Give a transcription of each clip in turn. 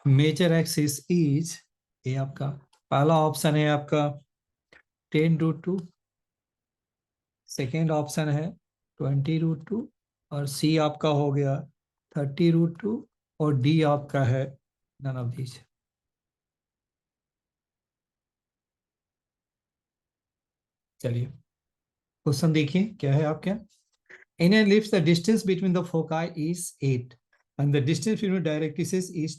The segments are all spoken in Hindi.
मेजर एक्सिस इज, ये आपका पहला ऑप्शन है आपका 10√2, सेकेंड ऑप्शन है 20√2, और सी आपका हो गया 30√2, और डी आपका है नन ऑफ दीज। चलिए क्वेश्चन देखिए क्या है आपके। In an ellipse, the distance between the foci is 8 and the distance between directrices is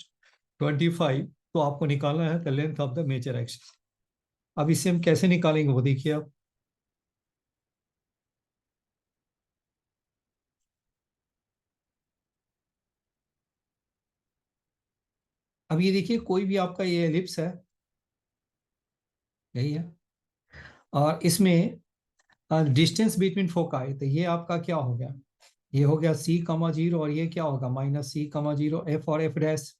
25. तो आपको निकालना है the length of the major axis। अब इसे हम कैसे निकालेंगे वो देखिए आप। अब ये देखिए कोई भी आपका ये एलिप्स है, यही है, और इसमें डिस्टेंस बिटवीन फोकाई, तो ये आपका क्या हो गया, ये हो गया c,0, और ये क्या होगा -c,0, f और f डैश।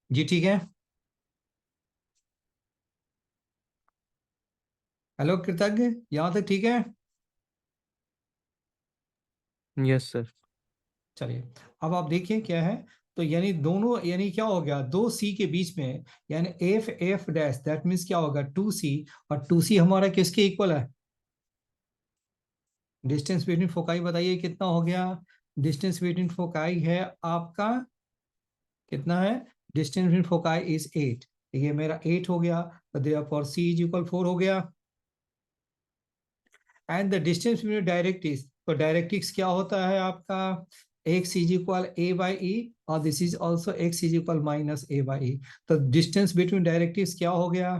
जी ठीक है। हेलो कृतज्ञ, यहाँ तक ठीक है। Yes sir. चलिए अब आप देखिए क्या है। तो यानी दोनों, यानी क्या हो गया, दो सी के बीच में, यानी F F dash, that means क्या होगा 2c, और 2c हमारा किसके इक्वल है, डिस्टेंस बिटवीन फोकाई बताइए कितना हो गया। डिस्टेंस बिटवीन फोकाई है आपका कितना है, डिस्टेंस बिटवीन फोकाई इज 8, ये मेरा 8 हो गया, तो देयरफॉर c इज इक्वल 4 हो गया। And the distance between directrix, तो डायरेक्ट्रिक्स क्या होता है आपका, x is equal a by e, और this is also x is equal -a by e. तो डिस्टेंस बिटवीन डायरेक्ट्रिक्स क्या हो गया,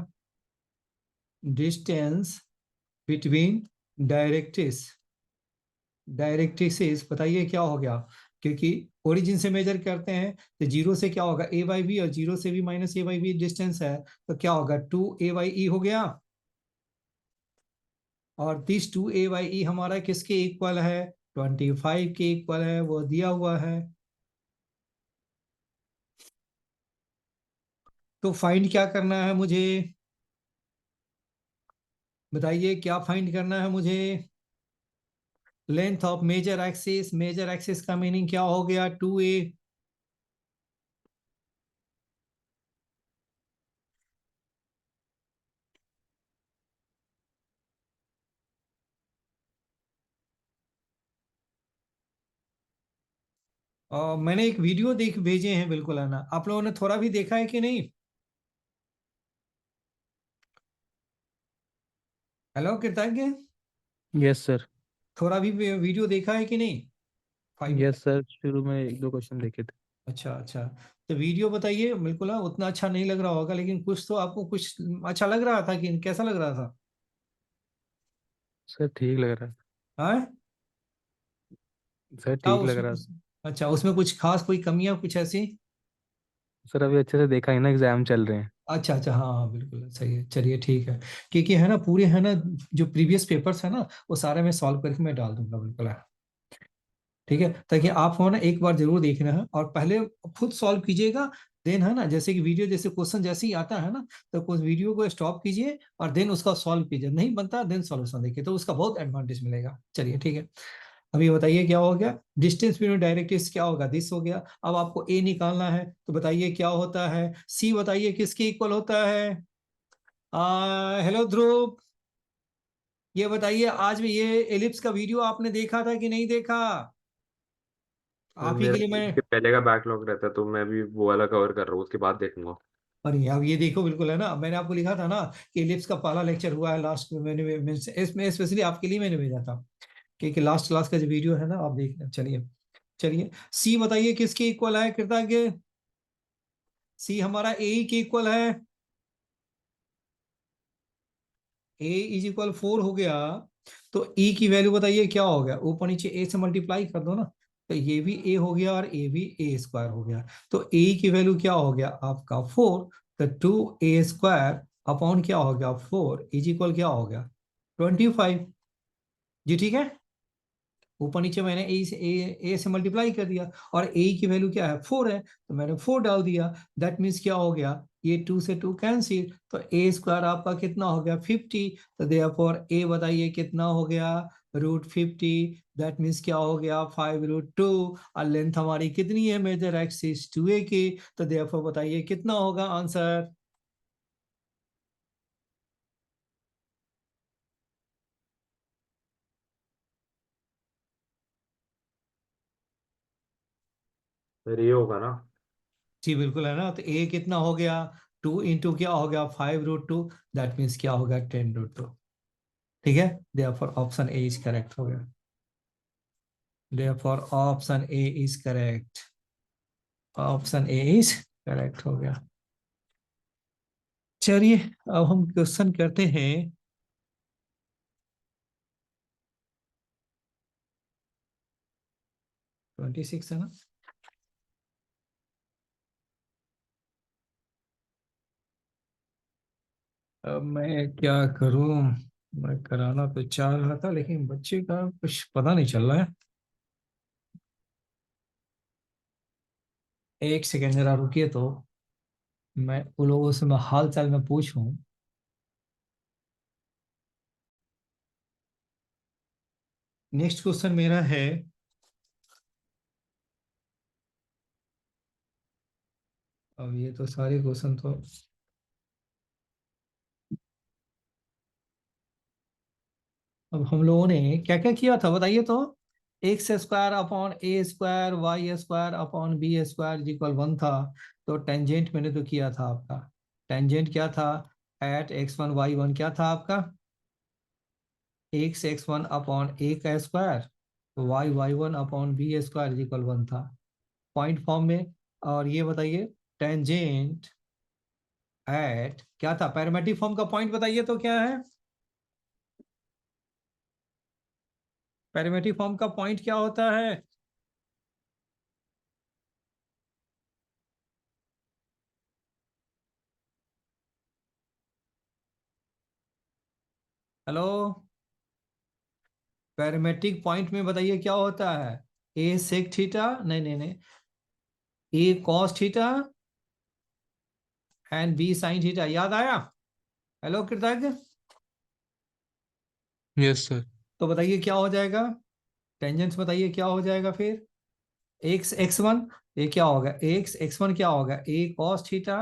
डिस्टेंस बिटवीन डायरेक्ट्रिक्स, डायरेक्ट्रिक्स बताइए क्या हो गया, क्योंकि ओरिजिन से मेजर करते हैं तो जीरो से क्या होगा a बाई बी, और जीरो से भी -a बाई बी डिस्टेंस है, तो क्या होगा 2a बाई ई हो गया। और दिस 2a बाई ई हमारा किसके इक्वल है, 25 के इक्वल है, वो दिया हुआ है। तो फाइंड क्या करना है मुझे, बताइए क्या फाइंड करना है मुझे। Length of major axis, major axis का मीनिंग क्या हो गया 2a। और मैंने एक वीडियो देख भेजे हैं, बिल्कुल है ना, आप लोगों ने थोड़ा भी देखा है कि नहीं। Hello Kritagya, yes sir. थोड़ा भी वीडियो देखा है कि नहीं, 5 मिनट। यस सर, शुरू में एक दो क्वेश्चन देखे थे। अच्छा अच्छा, तो वीडियो बताइए, बिल्कुल हाँ, उतना अच्छा नहीं लग रहा होगा, लेकिन कुछ तो आपको कुछ अच्छा लग रहा था कि कैसा लग रहा था। सर ठीक लग रहा है। हाँ, सर क्या ठीक लग उसमें रहा है। अच्छा उसमें कुछ खास कोई कमियां कुछ ऐसी। सर अभी अच्छे से देखा ही ना, एग्जाम चल रहे हैं। अच्छा अच्छा, हाँ हाँ बिल्कुल सही है, चलिए ठीक है। क्योंकि है ना पूरे है ना, जो प्रीवियस पेपर्स है ना वो सारे मैं सॉल्व करके मैं डाल दूंगा, बिल्कुल है। ठीक है, ताकि आप हो ना एक बार जरूर देखना है, और पहले खुद सॉल्व कीजिएगा, देन है ना, जैसे कि वीडियो जैसे क्वेश्चन जैसे ही आता है ना, तो कुछ वीडियो को स्टॉप कीजिए और देन उसका सॉल्व कीजिए, नहीं बनता देन सॉल्यूशन देखिए, तो उसका बहुत एडवांटेज मिलेगा। चलिए ठीक है, अभी बताइए क्या हो गया, डिस्टेंस बिटवीन डायरेक्ट्रिक्स क्या होगा, दिस हो गया। अब आपको ए निकालना है, तो बताइए क्या होता है, सी बताइए किसके इक्वल होता है। हेलो ध्रुव, ये बताइए आज भी ये एलिप्स का वीडियो आपने देखा था कि नहीं देखा, सर आप ही मेरा के लिए मैं। इसके पहले का बैकलॉग रहता है तो मैं भी वो वाला कवर कर रहा हूँ, उसके बाद देखूंगा। अरे अब ये देखो, बिल्कुल है ना, मैंने आपको लिखा था ना कि एलिप्स का पहला लेक्चर हुआ है लास्ट में, इसमें स्पेशली आपके लिए मैंने भेजा था, क्योंकि लास्ट क्लास का जो वीडियो है ना आप देखना। चलिए चलिए, सी बताइए किसके इक्वल है कृतज्ञ, सी हमारा ए के इक्वल है, ए इज इक्वल 4 हो गया। तो ई की वैल्यू बताइए क्या हो गया, ऊपर नीचे ए से मल्टीप्लाई कर दो ना, तो ये भी ए हो गया और ए भी ए स्क्वायर हो गया। तो ए की वैल्यू क्या हो गया आपका 4, तो 2a² अपॉन क्या हो गया 4 इज इक्वल क्या हो गया 25। जी ठीक है, ऊपर नीचे मैंने ए से मल्टीप्लाई कर दिया, और ए की वैल्यू क्या है 4 है, तो मैंने 4 डाल दिया। दैट मीन्स क्या हो गया, ये 2 से 2 कैंसिल, तो ए स्क्वायर आपका कितना हो गया 50। तो देयरफॉर ए बताइए कितना हो गया √50, दैट मीन्स क्या हो गया 5√2। और लेंथ हमारी कितनी है, मेजर एक्सिस 2a की, तो देयरफॉर बताइए कितना होगा आंसर। फिर ये होगा ना। जी बिल्कुल है ना, तो a कितना हो गया, 2 इंटू क्या हो गया 5√2, दैट मीन्स क्या होगा 10√2। ठीक है, therefore option A is correct हो गया। Therefore option A is correct, option A is correct हो गया। चलिए अब हम क्वेश्चन करते हैं। 26 है ना। अब मैं क्या करूं, मैं कराना तो चाह रहा था लेकिन बच्चे का कुछ पता नहीं चल रहा है। एक सेकेंड जरा रुकिए, तो मैं उन लोगों से मैं हाल चाल में पूछूं। नेक्स्ट क्वेश्चन मेरा है, अब ये तो सारे क्वेश्चन तो, अब हम लोगों ने क्या क्या किया था बताइए तो। x² upon a² y² upon b² = 1 था। तो टेंजेंट मैंने तो किया था आपका, टेंजेंट क्या था, एट x1 y1 क्या था आपका, x1 upon a² y1 upon b² = 1 था, पॉइंट फॉर्म में। और ये बताइए टेंजेंट एट क्या था, पैरामेट्रिक फॉर्म का पॉइंट बताइए तो क्या है, पैरामेट्रिक फॉर्म का पॉइंट क्या होता है। हेलो, पैरामेट्रिक पॉइंट में बताइए क्या होता है, ए सेक थीटा, नहीं नहीं नहीं, a cos theta and b sine theta, याद आया। Hello Kritagya, yes sir. तो बताइए क्या हो जाएगा, टेंजेंट्स बताइए क्या हो जाएगा फिर, x1, ये क्या होगा x1 क्या होगा ए कॉस थीटा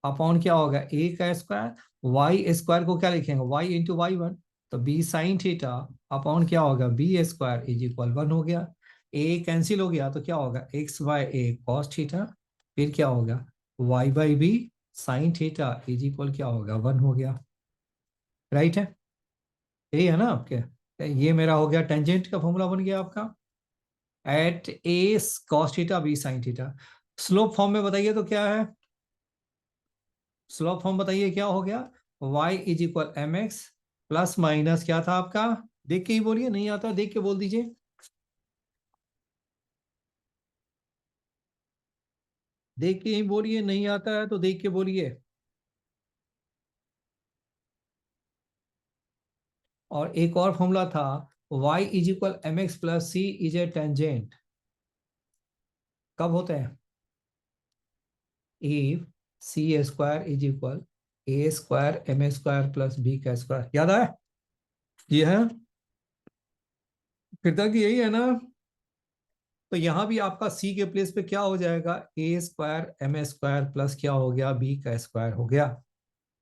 अपॉन क्या होगा ए का स्क्वायर, वाई स्क्वायर को क्या लिखेंगे y इंटू y1, तो बी साइन थीटा अपॉन क्या होगा b² = 1 हो गया। ए कैंसिल हो गया तो क्या होगा x/a कॉस थीटा, फिर क्या होगा y/b साइन थीटा क्या होगा 1 हो गया। राइट है, यही है ना आपके। ये मेरा हो गया टेंजेंट का फॉर्मूला बन गया आपका, at a cos theta b sine theta. Slope form में बताइए तो क्या है, स्लोप फॉर्म बताइए क्या हो गया, y mx प्लस माइनस क्या था आपका, देख के ही बोलिए, नहीं आता देख के बोल दीजिए, देख के ही बोलिए, नहीं आता है तो देख के बोलिए। और एक और फॉर्मूला था y mx plus c is a tangent, कब होते हैं, if c² = a² m² plus b², याद आया, ये है, फिर तक यही है ना। तो यहां भी आपका c के प्लेस पे क्या हो जाएगा a² m² प्लस क्या हो गया b² हो गया।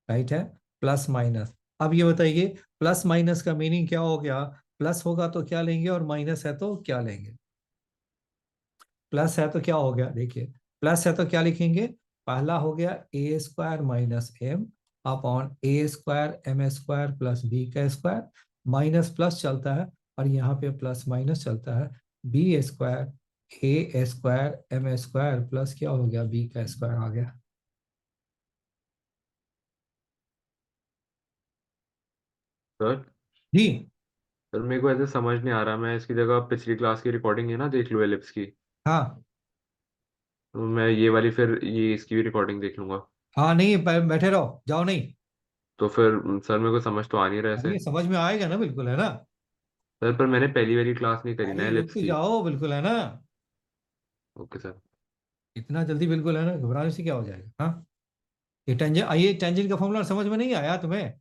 राइट है, प्लस माइनस। अब ये बताइए प्लस माइनस का मीनिंग क्या हो गया, प्लस होगा तो क्या लेंगे और माइनस है तो क्या लेंगे, प्लस है तो क्या हो गया, देखिए प्लस है तो क्या लिखेंगे, पहला हो गया a² minus m upon a² m² plus b², minus plus चलता है और यहाँ पे प्लस माइनस चलता है, b² a² प्लस क्या हो गया b² आ गया। सर जी सर मेरे को ऐसे समझ नहीं आ रहा, मैं इसकी जगह पिछली क्लास की रिकॉर्डिंग है ना देख लूँ एलिप्स की। हाँ, तो मैं ये वाली फिर ये इसकी भी रिकॉर्डिंग देख लूंगा। हाँ नहीं बैठे रहो, जाओ नहीं। तो फिर सर मेरे को समझ तो आ नहीं रहा अरे ऐसे। ये समझ में आएगा ना, बिल्कुल है ना। सर पर मैंने पहली वाली क्लास नहीं करी ना अरे रुक एलिप्स तो की। जाओ, बिल्कुल है ना, ओके सर। इतना जल्दी बिल्कुल है ना, घबराने से क्या हो जाएगा। हाँ, ये टेंजेंट का फॉर्मूला समझ में नहीं आया तुम्हें,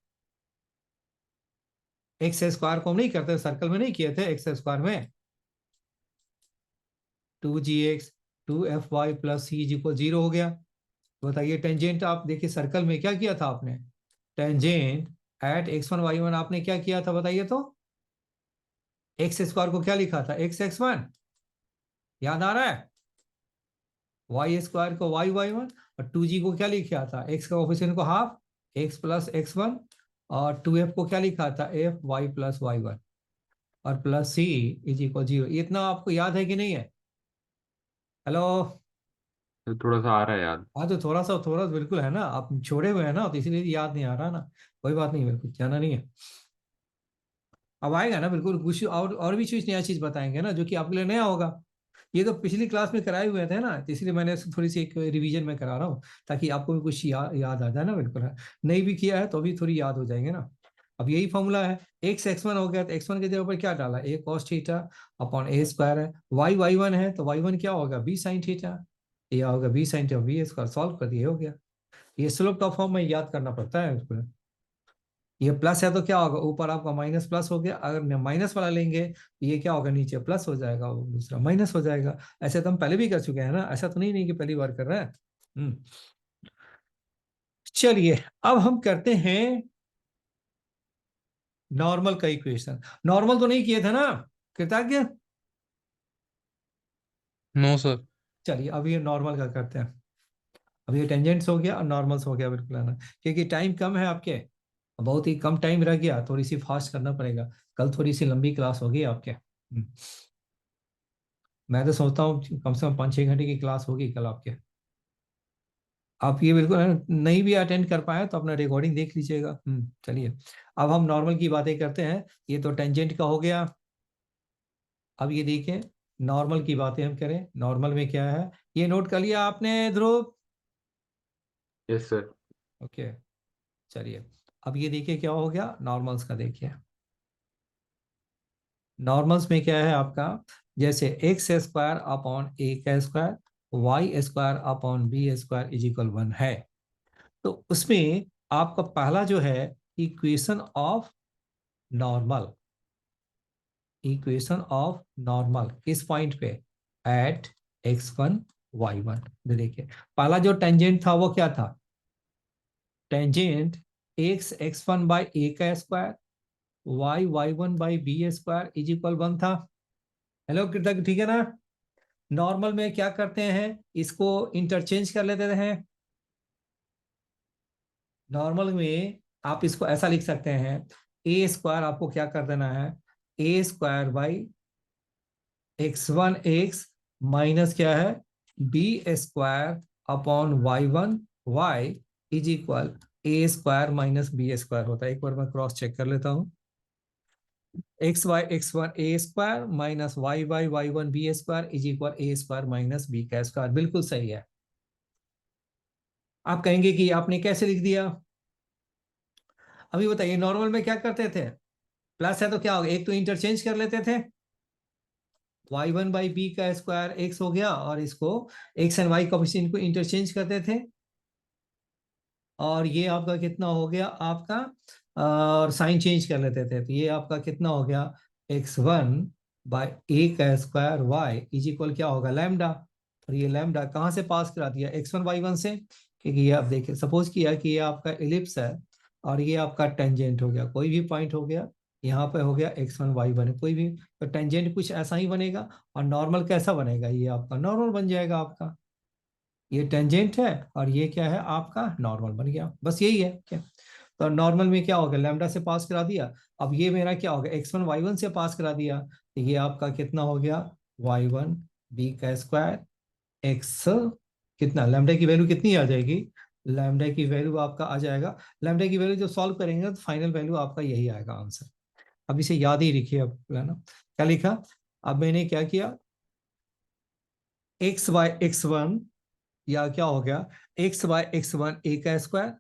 एक्स स्क्वायर को हम नहीं करते, सर्कल में नहीं किए थे एक्स स्क्वायर में, 2gx 2fy plus C is equal 0 हो गया। बताइए टेंजेंट आप देखिए सर्कल में क्या किया था आपने, टेंजेंट एट x1 y1 आपने क्या किया था बताइए तो, एक्स स्क्वायर को क्या लिखा था x(x1), याद आ रहा है, वाई स्क्वायर को y(y1) और 2g को क्या लिखा था, x का कोफिशिएंट को हाफ, x प्लस x1, और 2f को क्या लिखा था, f y प्लस y1, और प्लस c इज इक्वल 0। इतना आपको याद है कि नहीं है? हेलो। तो थोड़ा सा आ रहा है याद। हाँ तो थोड़ा सा बिल्कुल है ना, आप छोड़े हुए हैं ना तो इसीलिए याद नहीं आ रहा ना, कोई बात नहीं, बिल्कुल जाना नहीं है, अब आएगा ना बिल्कुल, कुछ और भी चीज नया चीज बताएंगे ना जो कि आपके लिए नया होगा। ये तो पिछली क्लास में कराए हुए थे ना, तो इसलिए मैंने थोड़ी सी एक रिवीजन में करा रहा हूँ, ताकि आपको भी कुछ याद आ जाए ना, बिल्कुल है, नहीं भी किया है तो भी थोड़ी याद हो जाएंगे ना। अब यही फॉर्मूला है, x(x1) हो गया तो x1 के जगह पर क्या डाला, a cos theta upon a square है, y(y1) है तो y1 क्या होगा, b sin थीटा, ये होगा b sin theta b square, solve कर दिए, हो गया। ये स्लोप टॉप फॉर्म में याद करना पड़ता है उसको। ये प्लस है तो क्या होगा, ऊपर आपका माइनस प्लस हो गया, अगर माइनस वाला लेंगे तो ये क्या होगा, नीचे प्लस हो जाएगा, वो दूसरा माइनस हो जाएगा। ऐसे तो हम पहले भी कर चुके हैं ना, ऐसा तो नहीं कि पहली बार कर रहे हैं। चलिए अब हम करते हैं नॉर्मल का इक्वेशन। नॉर्मल तो नहीं किए थे ना कृतज्ञ? No sir. चलिए अब ये नॉर्मल का करते हैं। अब ये टेंजेंट्स हो गया और नॉर्मल्स हो गया, बिल्कुल है ना, क्योंकि टाइम कम है आपके, बहुत ही कम टाइम रह गया, थोड़ी सी फास्ट करना पड़ेगा, कल थोड़ी सी लंबी क्लास होगी आपके। मैं तो सोचता हूँ कम से कम 5-6 घंटे की क्लास होगी कल आपके। आप ये बिल्कुल नहीं भी अटेंड कर पाए तो अपना रिकॉर्डिंग देख लीजिएगा। चलिए अब हम नॉर्मल की बातें करते हैं, ये तो टेंजेंट का हो गया। अब ये देखिए नॉर्मल की बातें हम करें, नॉर्मल में क्या है ये नोट कर लिया आपने ध्रुव? Yes sir. ओके चलिए अब ये देखिए क्या हो गया, नॉर्मल्स का देखिए। नॉर्मल्स में क्या है आपका, जैसे एक्स स्क्वायर अपॉन ए का square, Y square upon B square is equal 1 है, तो उसमें आपका पहला जो है equation of normal, equation of normal किस पॉइंट पे, एट x1 y1। देखिए पहला जो टेंजेंट था वो क्या था, टेंजेंट x(x1) बाई ए का square, y(y1) by B square is equal 1 था। हेलो कृतज्ञ, ठीक है ना? नॉर्मल में क्या करते हैं, इसको इंटरचेंज कर लेते हैं। नॉर्मल में आप इसको ऐसा लिख सकते हैं, ए स्क्वायर आपको क्या कर देना है, ए स्क्वायर बाई x1 माइनस क्या है, B square upon y1 y is equal A square minus B square होता है। एक बार मैं क्रॉस चेक कर लेता हूँ, x1 A square minus y1 B square is equal A square minus B का स्क्वायर, बिल्कुल सही है। आप कहेंगे कि आपने कैसे लिख दिया, अभी बताइए नॉर्मल में क्या करते थे, प्लस है तो क्या होगा, एक तो इंटरचेंज कर लेते थे, y1 बाई बी का स्क्वायर x हो गया, और इसको x एंड y कोएफिशिएंट को इंटरचेंज करते थे, और ये आपका कितना हो गया आपका, और साइन चेंज कर लेते थे, तो ये आपका कितना हो गया, x1 बाई ए का स्क्वायर y इज इक्वल क्या होगा, लैम्डा। और ये लैम्डा कहाँ से पास करा दिया, x1 y1 से, क्योंकि ये आप देखिए सपोज किया कि ये आपका एलिप्स है और ये आपका टेंजेंट हो गया, कोई भी पॉइंट हो गया, यहाँ पे हो गया x1 y1 कोई भी, तो टेंजेंट कुछ ऐसा ही बनेगा, और नॉर्मल कैसा बनेगा, ये आपका नॉर्मल बन जाएगा आपका, ये टेंजेंट है और ये क्या है आपका नॉर्मल बन गया, बस यही है क्या। तो नॉर्मल में क्या होगा, लैम्डा से पास करा दिया, अब ये मेरा क्या होगा, x1 y1 से पास करा दिया, तो ये आपका कितना हो गया, y1 b का स्क्वायर x, कितना लैम्डा की वैल्यू कितनी आ जाएगी, लैम्डा की वैल्यू आपका आ जाएगा, लैम्डा की वैल्यू जो सॉल्व करेंगे तो फाइनल वैल्यू आपका यही आएगा आंसर। अब इसे याद ही रखिए, अब है ना क्या लिखा, अब मैंने क्या किया, x(y)(x1) या क्या हो गया, x(y)(x1) ए का स्क्वायर,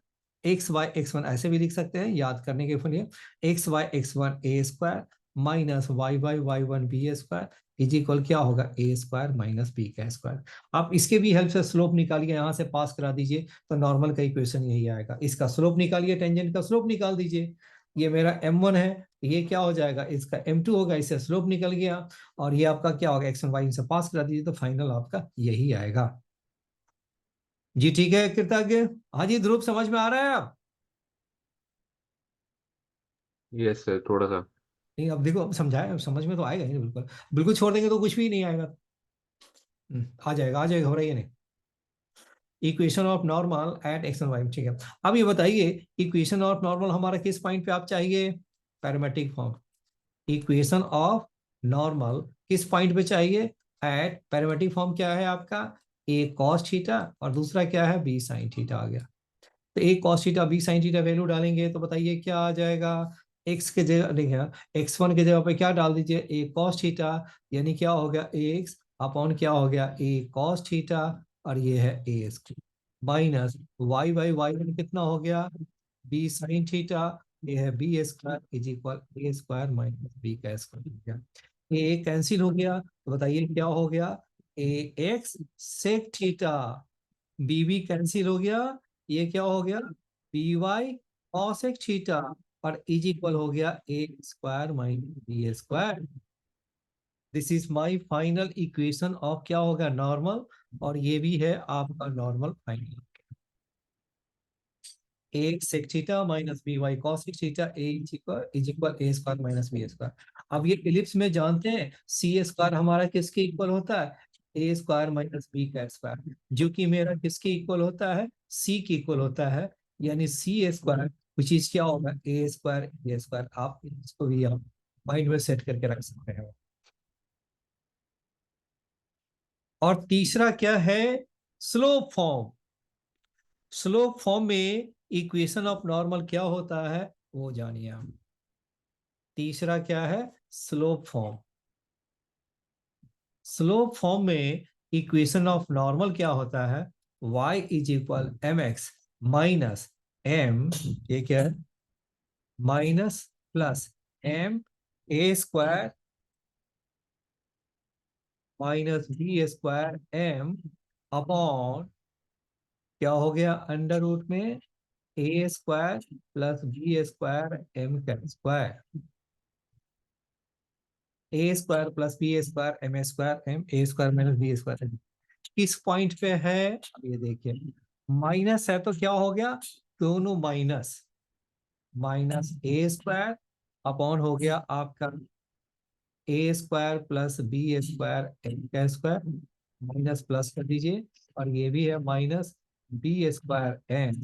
x(y)(x1) ऐसे भी लिख सकते हैं याद करने के लिए, x(y)(x1) A square minus y(y)(y1) B square is equal क्या होगा, ए स्क्वायर माइनस बी का स्क्वायर। आप इसके भी हेल्प से स्लोप निकालिए, यहां से पास करा दीजिए तो नॉर्मल का इक्वेशन यही आएगा, इसका स्लोप निकालिए, टेंजेंट का स्लोप निकाल दीजिए, ये मेरा m1 है, ये क्या हो जाएगा, इसका m2 होगा, इससे स्लोप निकल गया, और ये आपका क्या होगा, x1 y इनसे पास करा दीजिए, तो फाइनल आपका यही आएगा। जी ठीक है कृतज्ञ। हाँ जी ध्रुव, समझ में आ रहा है आप? यस सर, थोड़ा सा। नहीं अब देखो, अब समझाए, अब समझ में तो आएगा ही नहीं, बिल्कुल बिल्कुल छोड़ देंगे तो कुछ भी नहीं आएगा। आ जाएगा, आ जाएगा, हो रही है नहीं। Equation of normal at X and Y, ठीक है। अब ये बताइए, इक्वेशन ऑफ नॉर्मल हमारा किस पॉइंट पे आप चाहिए, parametric form. Equation of normal किस पॉइंट पे चाहिए, एट पैरामेट्रिक फॉर्म क्या है आपका, ए कॉस थीटा और दूसरा क्या है, बी साइन थीटा आ गया। तो a cos theta b sine theta value डालेंगे तो बताइए क्या आ जाएगा, एक्स के जगह देखिए, x1 के जगह पे क्या डाल दीजिए, ए कॉस थीटा, यानी क्या हो गया, एक्स अपॉन क्या हो गया, ए कॉस थीटा, और ये है ए square minus y by y कितना हो गया, बी साइन थीटा, ये है B square is equal A square minus B का स्क्वायर हो गया। ए कैंसिल हो गया तो बताइए क्या हो गया, a x sec theta, b b cancel हो गया, ये क्या हो गया, बी वाई कॉस एक थीटा, और इज इक्वल हो गया ए square minus B square. This is my final equation of क्या होगा, नॉर्मल, और ये भी है आपका normal final. A sec theta minus b y cos theta, a is equal A square minus B square. अब ये इलिप्स में जानते हैं सी स्क्वायर हमारा किसके इक्वल होता है, ए स्क्वायर माइनस बी का स्क्वायर, जो कि मेरा किसके इक्वल होता है, सी के इक्वल होता है, यानी सी स्क्वायर कुछ चीज क्या होगा, ए स्क्वायर ए स्क्वायर। आप इसको भी आप माइंड में सेट करके रख सकते हैं। और तीसरा क्या है, स्लोप फॉर्म। स्लोप फॉर्म में इक्वेशन ऑफ नॉर्मल क्या होता है वो जानिए आप। तीसरा क्या है, स्लोप फॉर्म। स्लोप फॉर्म में इक्वेशन ऑफ नॉर्मल क्या होता है, y is equal m x minus m, ये क्या है, माइनस प्लस एम ए square minus B square m upon क्या हो गया, अंडर रूट में a square plus B square m का square, a square plus B square M square M A square minus B square. किस पॉइंट पे है, अब ये देखिए, माइनस है तो क्या हो गया, दोनों माइनस, माइनस ए स्क्वायर अपॉन हो गया आपका a square plus B square m का स्क्वायर, माइनस प्लस कर दीजिए, और ये भी है minus B square m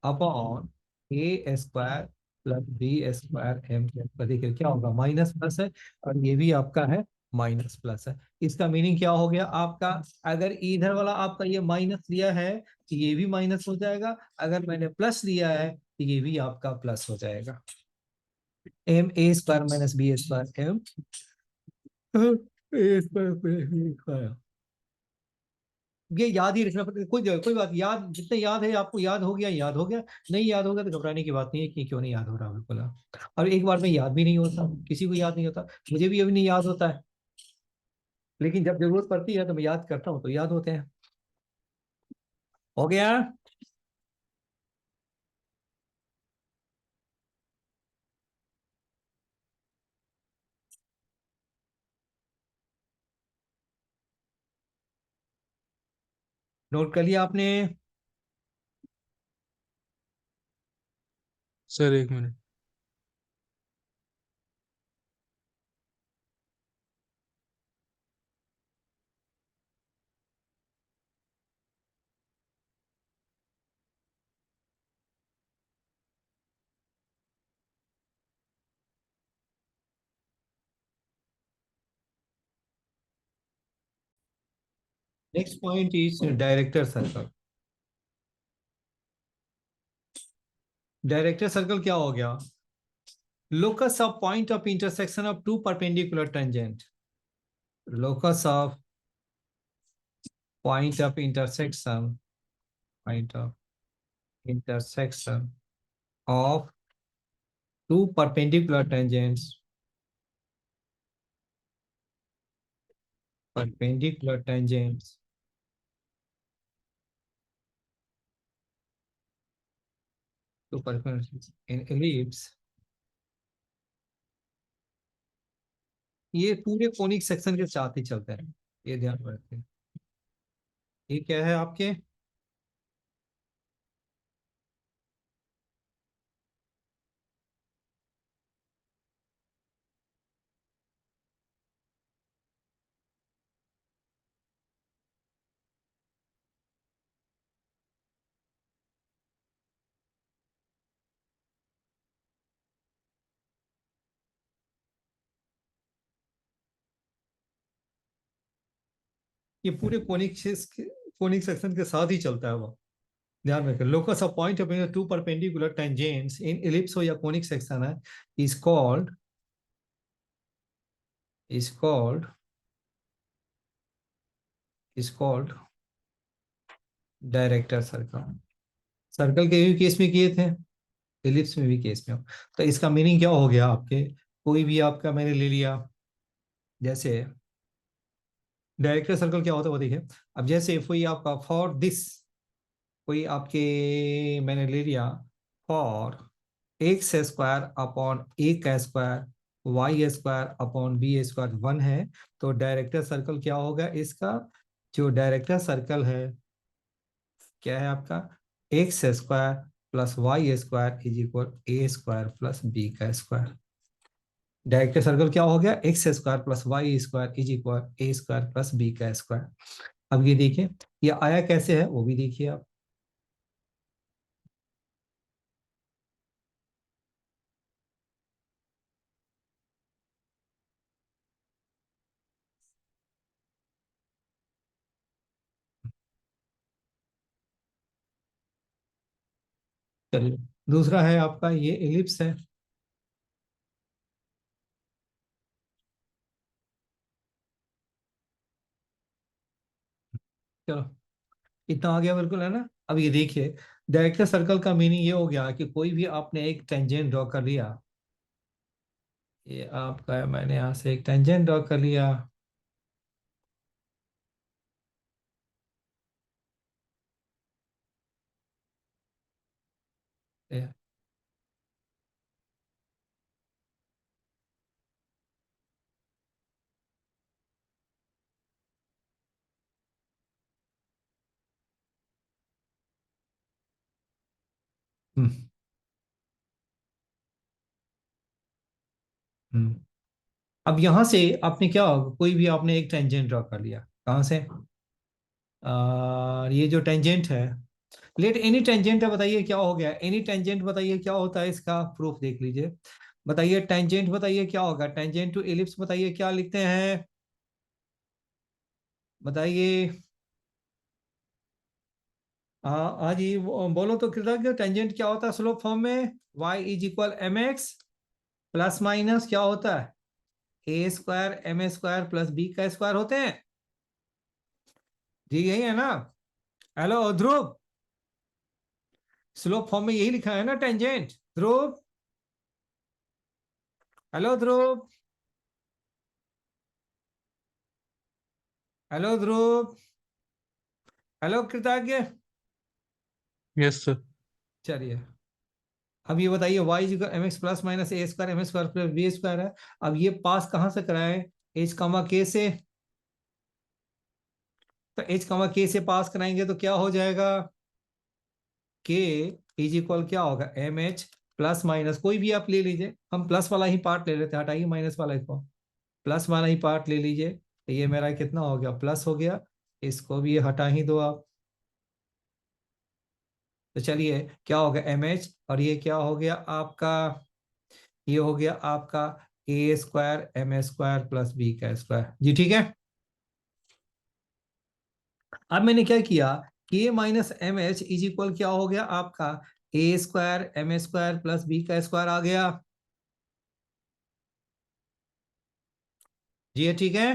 upon ए square plus B square m के ऊपर देखिए क्या होगा, माइनस प्लस है, और ये भी आपका है माइनस प्लस है। इसका मीनिंग क्या हो गया आपका, अगर इधर वाला आपका ये माइनस लिया है तो ये भी माइनस हो जाएगा, अगर मैंने प्लस लिया है तो ये भी आपका प्लस हो जाएगा। एम ए square minus B square M ए स्क्वायर प्लस बी स्क्वायर। ये याद ही रखना पड़ेगा, कोई बात, याद जितने याद है आपको, याद हो गया, याद हो गया, नहीं याद होगा तो घबराने की बात नहीं है कि क्यों नहीं याद हो रहा, बिल्कुल। और एक बार में याद भी नहीं होता, किसी को याद नहीं होता, मुझे भी अभी नहीं याद होता है, लेकिन जब जरूरत पड़ती है तो मैं याद करता हूँ तो याद होते हैं। हो गया, नोट कर लिया आपने? सर एक minute. Next point is director circle. Director circle क्या हो गया, locus of point of intersection of two perpendicular tangent, locus of point of intersection, point of intersection of two perpendicular tangents, perpendicular tangents to perpendicular in ellipse ये पूरे कोनिक सेक्शन के साथ ही चलते हैं, ये ध्यान में रखें। ये क्या है आपके, ये पूरे कोनिक सेक्शन के साथ ही चलता है वो, ध्यान रखें। Locus of point of two perpendicular tangents in ellipse हो या कोनिक सेक्शन है, is called is called is called director circle. Circle के भी केस में किए थे, एलिप्स में भी केस में हो। तो इसका मीनिंग क्या हो गया आपके, कोई भी आपका मैंने ले लिया, जैसे डायरेक्टर सर्कल क्या होता है वो देखिए। अब जैसे कोई आपका फॉर दिस, कोई आपके मैंने ले लिया फॉर एक्स स्क्वायर अपॉन ए का square Y square upon B square 1 है, तो डायरेक्टर सर्कल क्या होगा इसका, जो डायरेक्टर सर्कल है क्या है आपका, X square plus Y square is equal A square plus B का स्क्वायर। डायरेक्टर सर्कल क्या हो गया, x square plus Y square is equal A square plus B का स्क्वायर। अब ये देखिए ये आया कैसे है वो भी देखिए आप। चलिए, दूसरा है आपका ये एलिप्स है। चलो, इतना आ गया बिल्कुल, है ना। अब ये देखिए डायरेक्टर सर्कल का मीनिंग ये हो गया कि कोई भी आपने एक टेंजेंट ड्रॉ कर लिया, ये आपका मैंने यहाँ से एक टेंजेंट ड्रॉ कर लिया, ये, हम्म, हम्म। अब यहाँ से आपने क्या होगा, कोई भी आपने एक टेंजेंट ड्रॉ कर लिया कहाँ से, ये जो टेंजेंट है, लेट एनी टेंजेंट है, बताइए क्या हो गया, एनी टेंजेंट बताइए क्या होता है, इसका प्रूफ देख लीजिए। बताइए टेंजेंट बताइए क्या होगा, टेंजेंट टू एलिप्स बताइए क्या लिखते हैं, बताइए। हाँ हाँ जी, बोलो तो कृतज्ञ, टेंजेंट क्या होता है स्लोप फॉर्म में, y is equal m x plus minus क्या होता है, ए square M square plus B का स्क्वायर होते हैं जी, यही है ना। हेलो ध्रुव, स्लोप फॉर्म में यही लिखा है ना tangent, Dhruv, hello Dhruv, hello Dhruv, hello Kritagya. Yes sir. चलिए, अब ये बताइए y equal m x plus minus ए square M square plus B square है। अब ये पास कहाँ से कराएं, एच कमा के से, तो एच कमा के से पास कराएंगे तो क्या हो जाएगा, के इज इक्वल क्या होगा एम एच प्लस माइनस, कोई भी आप ले लीजिए, हम प्लस वाला ही पार्ट ले लेते हैं, हटाइए माइनस वाला को, प्लस वाला ही पार्ट ले लीजिए, तो ये मेरा कितना हो गया, प्लस हो गया, इसको भी हटा ही दो आप। तो चलिए क्या होगा एम एच, और ये क्या हो गया आपका, ये हो गया आपका a square M square plus B का स्क्वायर जी, ठीक है। अब मैंने क्या किया, k minus m h is equal क्या हो गया आपका, a square M square plus B का स्क्वायर आ गया जी, ठीक है।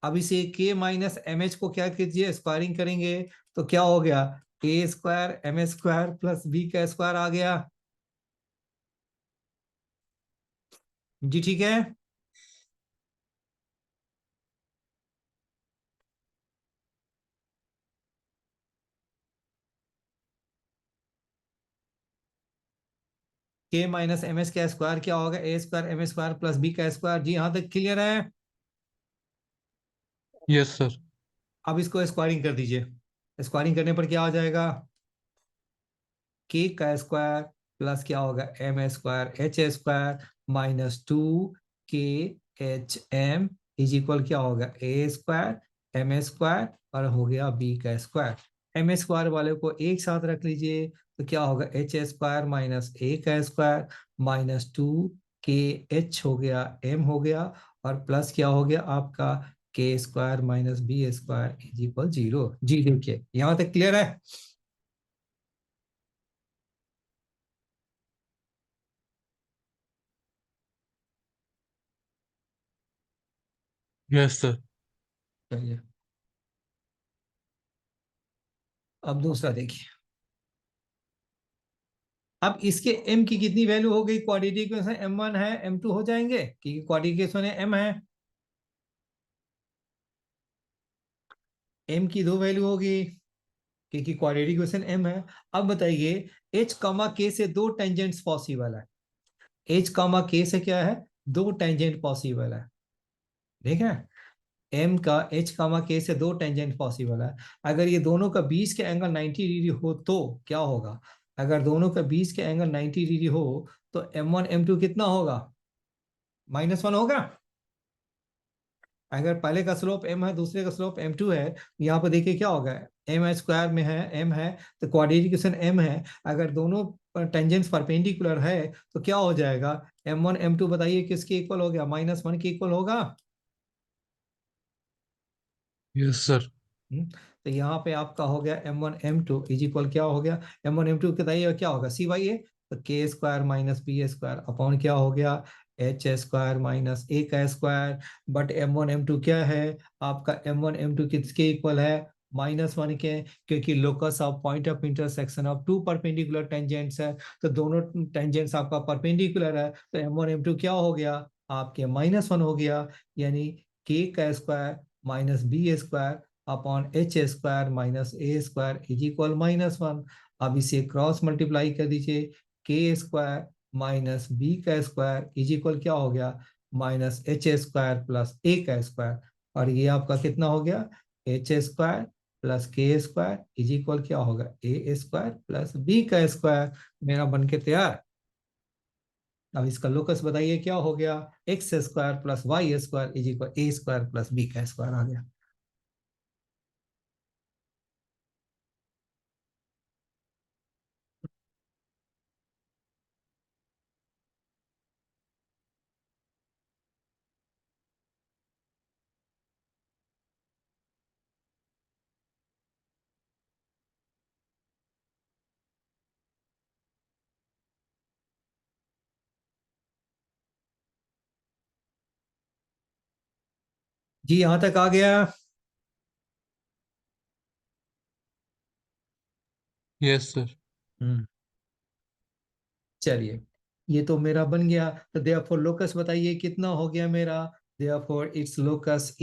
अब इसे के माइनस एम एच को क्या कीजिए, स्क्वायरिंग करेंगे, तो क्या हो गया, ए square M square plus B का स्क्वायर आ गया जी, ठीक है। के माइनस एम एस का स्क्वायर क्या होगा, ए square M square plus B का स्क्वायर। जी यहां तक क्लियर है? Yes sir. अब इसको स्क्वायरिंग कर दीजिए। स्क्वायरिंग करने पर क्या आ जाएगा, के का स्क्वायर प्लस क्या होगा M square H square minus 2 K H M is equal क्या होगा ए स्क्वायर एम स्क्वायर और हो गया बी का स्क्वायर। एम स्क्वायर वाले को एक साथ रख लीजिए तो क्या होगा एच स्क्वायर माइनस ए का स्क्वायर माइनस 2 के एच हो गया एम हो गया और प्लस क्या हो गया आपका K square minus B square is equal 0। जी देखिए यहां तक क्लियर है? Yes sir. चलिए अब दूसरा देखिए। अब इसके m की कितनी वैल्यू हो गई, क्वाड्रेटिक इक्वेशन m1 है m2 हो जाएंगे क्योंकि क्वाड्रेटिक इक्वेशन m है, m की दो वैल्यू होगी क्योंकि क्वाड्रेटिक इक्वेशन m है। अब बताइए h कॉमा k से दो टेंजेंट्स पॉसिबल है, h कॉमा k से क्या है दो टेंजेंट पॉसिबल है। ठीक है, m का h कॉमा k से दो टेंजेंट पॉसिबल है। अगर ये दोनों का बीच के एंगल 90 डिग्री हो तो क्या होगा, अगर दोनों का बीच के एंगल 90 डिग्री हो तो m1 m2 कितना होगा, -1 होगा। अगर पहले का स्लोप m है दूसरे का स्लोप m2 है, यहाँ पर देखिए क्या होगा, एम स्क्वायर में है m है तो क्वाड्रेटिक इक्वेशन m है, अगर दोनों टेंजेंट्स परपेंडिकुलर है तो क्या हो जाएगा m1 m2 बताइए किसके इक्वल हो गया, -1 के इक्वल होगा। Yes sir. तो यहाँ पे आपका हो गया m1 m2 इज इक्वल क्या हो गया, m1 m2 बताइए क्या होगा सी बाई ए, तो K square minus B square upon क्या हो गया एच स्क्वायर माइनस ए का स्क्वायर। बट m1 m2 क्या है आपका, m1 m2 किसके इक्वल है, -1 के, क्योंकि locus of point of intersection of two perpendicular tangents है, तो दोनों टेंजेंट्स आपका परपेंडिकुलर है तो m1 m2 क्या हो गया आपके -1 हो गया, यानी के का square minus B square upon H square minus A square is equal -1। अब इसे क्रॉस मल्टीप्लाई कर दीजिए, के स्क्वायर माइनस बी का स्क्वायर इज इक्वल क्या हो गया minus H square plus A का स्क्वायर, और ये आपका कितना हो गया H square plus K square is equal क्या होगा ए स्क्वायर प्लस बी का स्क्वायर। मेरा बन के तैयार। अब इसका लोकस बताइए क्या हो गया, x square plus Y square is equal A square plus B का स्क्वायर आ गया। जी यहां तक आ गया। Yes sir. हम्म चलिए ये तो मेरा बन गया, तो देयरफॉर लोकस बताइए कितना हो गया मेरा, देयरफॉर इट्स लोकस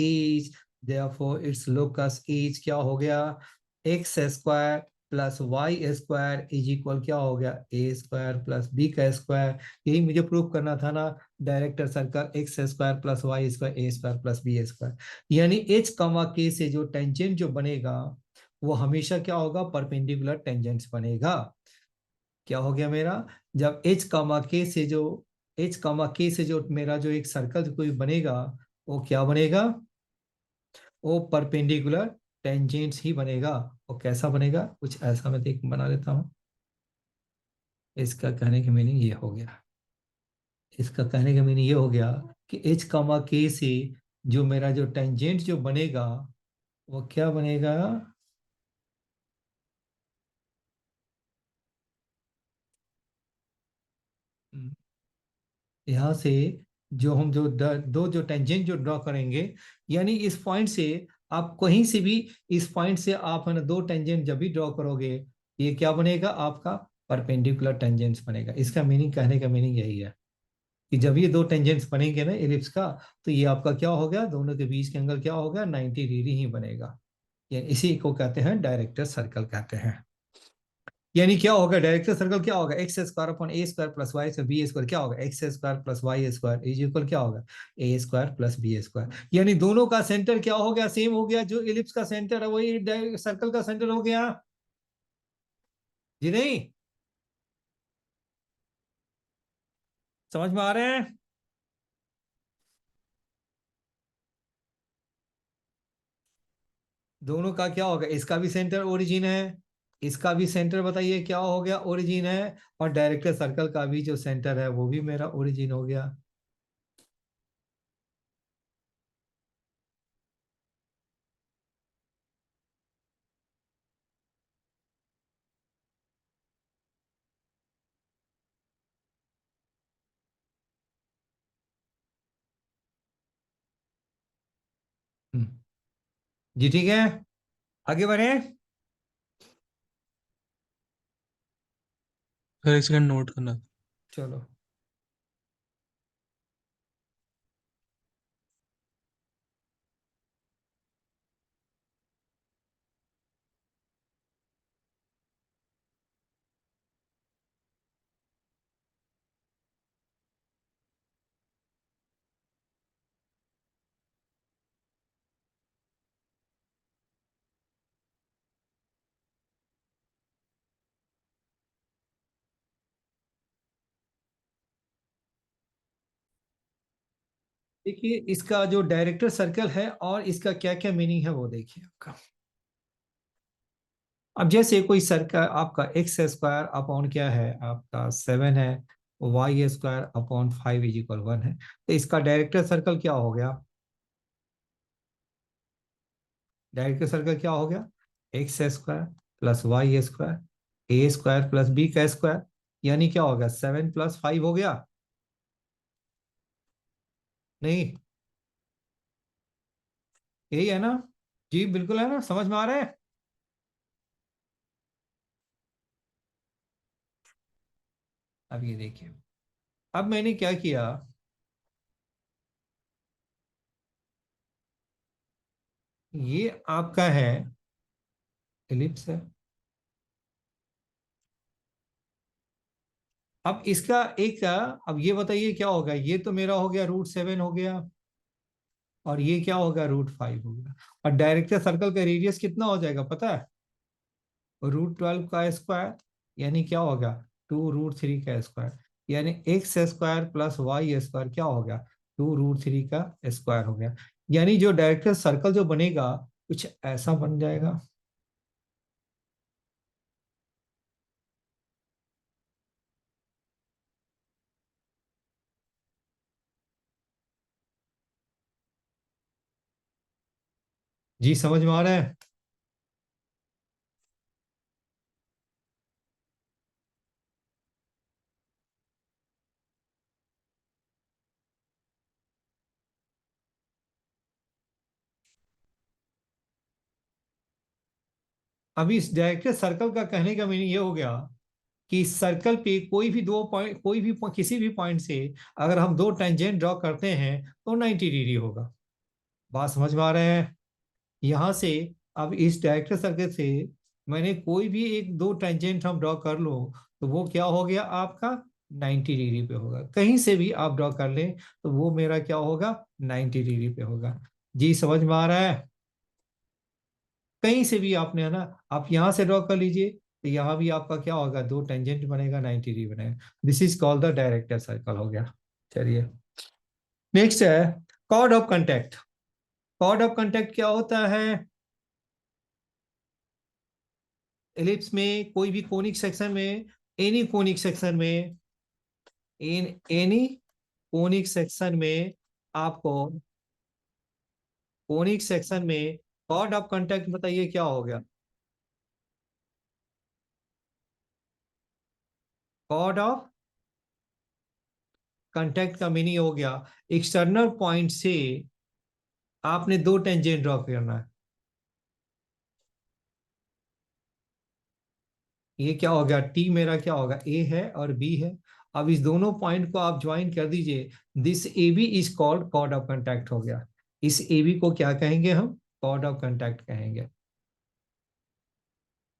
इज क्या हो गया x square plus Y square is equal क्या हो गया ए स्क्वायर प्लस बी का स्क्वायर। यही मुझे प्रूव करना था ना, director circle x square plus Y square a square plus B square, यानी एच कमा के से जो टेंजेंट जो बनेगा वो हमेशा क्या होगा परपेंडिकुलर टेंजेंट्स बनेगा। क्या हो गया मेरा, जब एच कामा के से जो मेरा जो एक सर्कल कोई बनेगा वो क्या बनेगा, वो परपेंडिकुलर टेंजेंट्स ही बनेगा। वो कैसा बनेगा, कुछ ऐसा मैं देख बना लेता हूं। इसका कहने का मीनिंग ये हो गया, इसका कहने का मीनिंग ये हो गया कि एच कामा के से जो मेरा जो टेंजेंट जो बनेगा वो क्या बनेगा, यहाँ से जो हम जो दो जो टेंजेंट जो ड्रॉ करेंगे, यानी इस पॉइंट से आप कहीं से भी, इस पॉइंट से आप है ना दो टेंजेंट जब भी ड्रॉ करोगे ये क्या बनेगा आपका परपेंडिकुलर टेंजेंट्स बनेगा। इसका मीनिंग, कहने का मीनिंग यही है कि जब ये दो टेंजेंट्स बनेंगे ना एलिप्स का, तो ये आपका क्या हो गया दोनों के बीच के एंगल क्या होगा 90 डिग्री ही बनेगा। ये इसी को कहते हैं डायरेक्टर सर्कल कहते हैं। यानी क्या होगा, डायरेक्टर सर्कल क्या होगा, एक्स स्क्वायर अपॉन ए square plus Y square B square क्या होगा, x square plus Y square is equal क्या होगा, ए स्क्वायर प्लस बी स्क्वायर। यानी दोनों का सेंटर क्या हो गया, सेम हो गया, जो इलिप्स का सेंटर है वही सर्कल का सेंटर हो गया। जी नहीं, समझ में आ रहे हैं? दोनों का क्या होगा, इसका भी सेंटर ओरिजिन है, इसका भी सेंटर बताइए क्या हो गया, ओरिजिन है, और डायरेक्टर सर्कल का भी जो सेंटर है वो भी मेरा ओरिजिन हो गया। हम्म, जी ठीक है, आगे बढ़े। सर एक सेकंड नोट करना। चलो, देखिए इसका जो डायरेक्टर सर्कल है और इसका क्या क्या मीनिंग है वो देखिए आपका। अब जैसे कोई सर्कल आपका एक्स स्क्वायर अपॉन क्या है आपका 7 है, Y square upon 5 is equal 1 है, तो इसका डायरेक्टर सर्कल क्या हो गया, डायरेक्टर सर्कल क्या हो गया, x square plus Y square a square plus B का स्क्वायर, यानी क्या हो गया 7 + 5 हो गया, नहीं यही है ना? जी बिल्कुल है ना, समझ में आ रहा है? अब ये देखिए, अब मैंने क्या किया, ये आपका है एलिप्स है। अब इसका एक का, अब ये बताइए क्या होगा, ये तो मेरा हो गया √7 हो गया, और ये क्या होगा √5 हो गया, और डायरेक्टर सर्कल का रेडियस कितना हो जाएगा पता है, √12 का स्क्वायर, यानी क्या होगा 2√3 का स्क्वायर, यानी X square plus Y square क्या हो गया 2√3 का स्क्वायर हो गया। यानी जो डायरेक्टर सर्कल जो बनेगा कुछ ऐसा बन जाएगा। जी समझ में आ रहा है? अभी इस डायरेक्टर सर्कल का कहने का मीनिंग ये हो गया कि सर्कल पे कोई भी दो पॉइंट, किसी भी पॉइंट से अगर हम दो टेंजेंट ड्रॉ करते हैं तो 90 डिग्री होगा। बात समझ में आ रहे हैं? यहां से अब इस डायरेक्टर सर्कल से मैंने कोई भी एक दो टेंजेंट हम ड्रॉ कर लो तो वो क्या हो गया आपका 90 डिग्री पे होगा, कहीं से भी आप ड्रॉ कर लें तो वो मेरा क्या होगा 90 डिग्री पे होगा। जी समझ में आ रहा है? कहीं से भी आपने, है ना, आप यहां से ड्रॉ कर लीजिए तो यहाँ भी आपका क्या होगा, दो टेंजेंट बनेगा 90 डिग्री बनेगा, this is called the director circle हो गया। चलिए नेक्स्ट है chord of contact. Chord of contact क्या होता है, एलिप्स में कोई भी कोनिक सेक्शन में, एनी कोनिक सेक्शन में, इन एनी कोनिक सेक्शन में आपको, कोनिक सेक्शन में कॉर्ड ऑफ कांटेक्ट बताइए क्या हो गया, कॉर्ड ऑफ कांटेक्ट का मीनिंग हो गया एक्सटर्नल पॉइंट से आपने दो टेंजेंट ड्रॉ करना है। ये क्या हो गया, टी मेरा क्या होगा ए है और बी है, अब इस दोनों पॉइंट को आप ज्वाइन कर दीजिए, this A B is called chord of contact हो गया। इस ए बी को क्या कहेंगे हम, कॉर्ड ऑफ कांटेक्ट कहेंगे।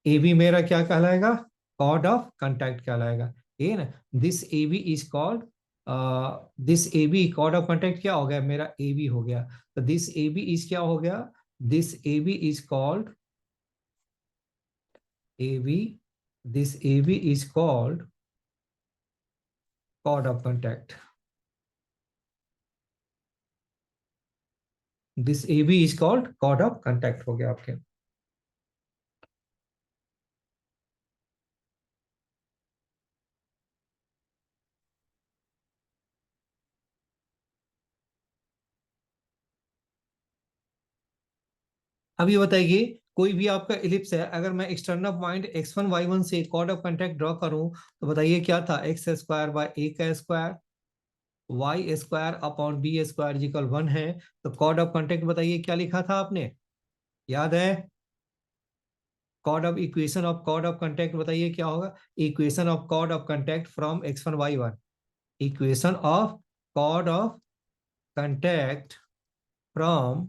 ए बी मेरा क्या कहलाएगा, कॉर्ड ऑफ कंटैक्ट कहलाएगा, ये ना। This A B is called, this A B chord of contact क्या हो गया, मेरा ए बी हो गया। तो दिस ए बी इज क्या हो गया, this A B is called A B, this A B is called chord of contact, this A B is called chord of contact हो गया आपके। अब ये बताइए, कोई भी आपका इलिप्स है, अगर मैं एक्सटर्नल पॉइंट x1 y1 से कॉर्ड ऑफ कंटैक्ट ड्रॉ करूं, तो बताइए क्या था, एक्स स्क्वायर बाय ए का square, Y square upon B square equal 1 है। तो कॉर्ड ऑफ कंटैक्ट बताइए क्या लिखा था आपने, याद है? Chord of equation of chord of contact बताइए क्या होगा, equation of chord of contact from x1 y1, equation of chord of contact from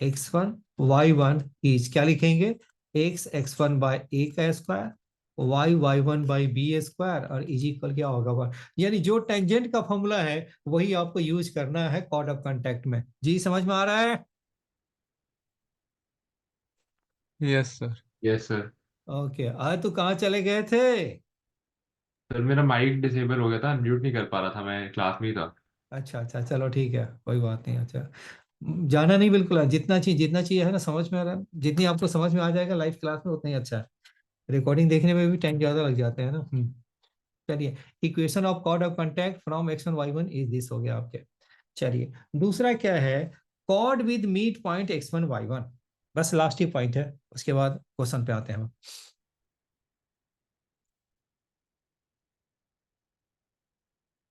x1 y1 is क्या लिखेंगे, x1 बाय ए का square, y1 by B square और इज इक्वल क्या होगा 1। यानी जो टेंजेंट का फॉर्मूला है वही आपको यूज करना है कॉर्ड ऑफ कंटैक्ट में। जी समझ में आ रहा है? Yes sir. Yes sir. Okay, आज तो कहाँ चले गए थे? सर मेरा माइक डिसेबल हो गया था, म्यूट नहीं कर पा रहा था, मैं क्लास में ही था। अच्छा अच्छा, चलो ठीक है, कोई बात नहीं। अच्छा, जाना नहीं बिल्कुल है, जितना चाहिए है ना, समझ में आ रहा है, जितनी आपको समझ में आ जाएगा लाइव क्लास में उतना ही अच्छा है। रिकॉर्डिंग देखने में भी टाइम ज्यादा लग जाते हैं ना। चलिए, equation of chord of contact from x1 y1 is this हो गया आपके। चलिए, दूसरा क्या है, cord with meet point x1 y1, बस लास्ट ही पॉइंट है, उसके बाद क्वेश्चन पे आते हैं हम।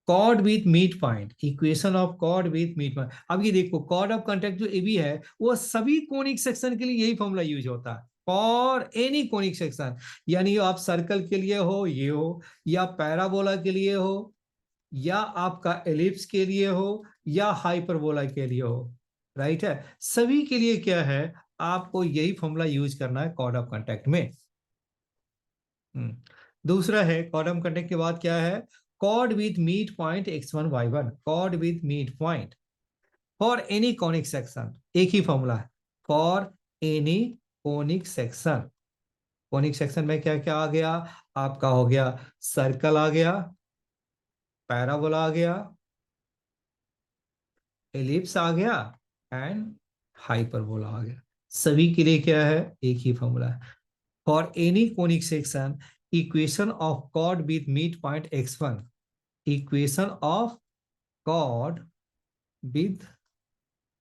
Chord with meet point, equation of chord with meet point. अब ये देखो, कॉर्ड ऑफ कंटैक्ट जो ए बी है वो सभी कोनिक सेक्शन के लिए यही फॉर्मूला यूज होता है, फॉर एनी कोनिक सेक्शन। यानी आप सर्कल के लिए हो ये हो, या पैराबोला के लिए हो, या आपका एलिप्स के लिए हो, या हाइपरबोला के लिए हो, राइट है, सभी के लिए क्या है, आपको यही फॉर्मूला यूज करना है कॉर्ड ऑफ कंटैक्ट में। दूसरा है कॉर्ड ऑफ कंटैक्ट के बाद क्या है, chord with meet point x1 y1, chord with meet point for any conic section, एक ही फॉर्मूला है, for any conic section. Conic section में क्या क्या आ गया, आपका हो गया सर्कल आ गया, पैराबोला आ गया, एलिप्स आ गया एंड हाइपरबोला आ गया। सभी के लिए क्या है, एक ही फॉर्मूला है, for any conic section equation of chord with meet point x1, equation of chord with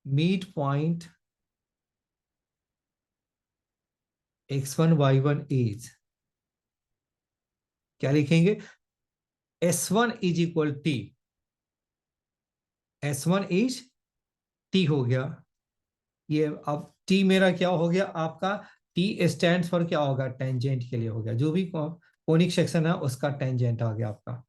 meet point x1 y1 is क्या लिखेंगे, s1 is equal T, s1 is t हो गया। ये अब t मेरा क्या हो गया आपका, t स्टैंड फॉर क्या होगा, टेंजेंट के लिए हो गया, जो भी कोनिक सेक्शन है उसका टेंजेंट आ गया आपका।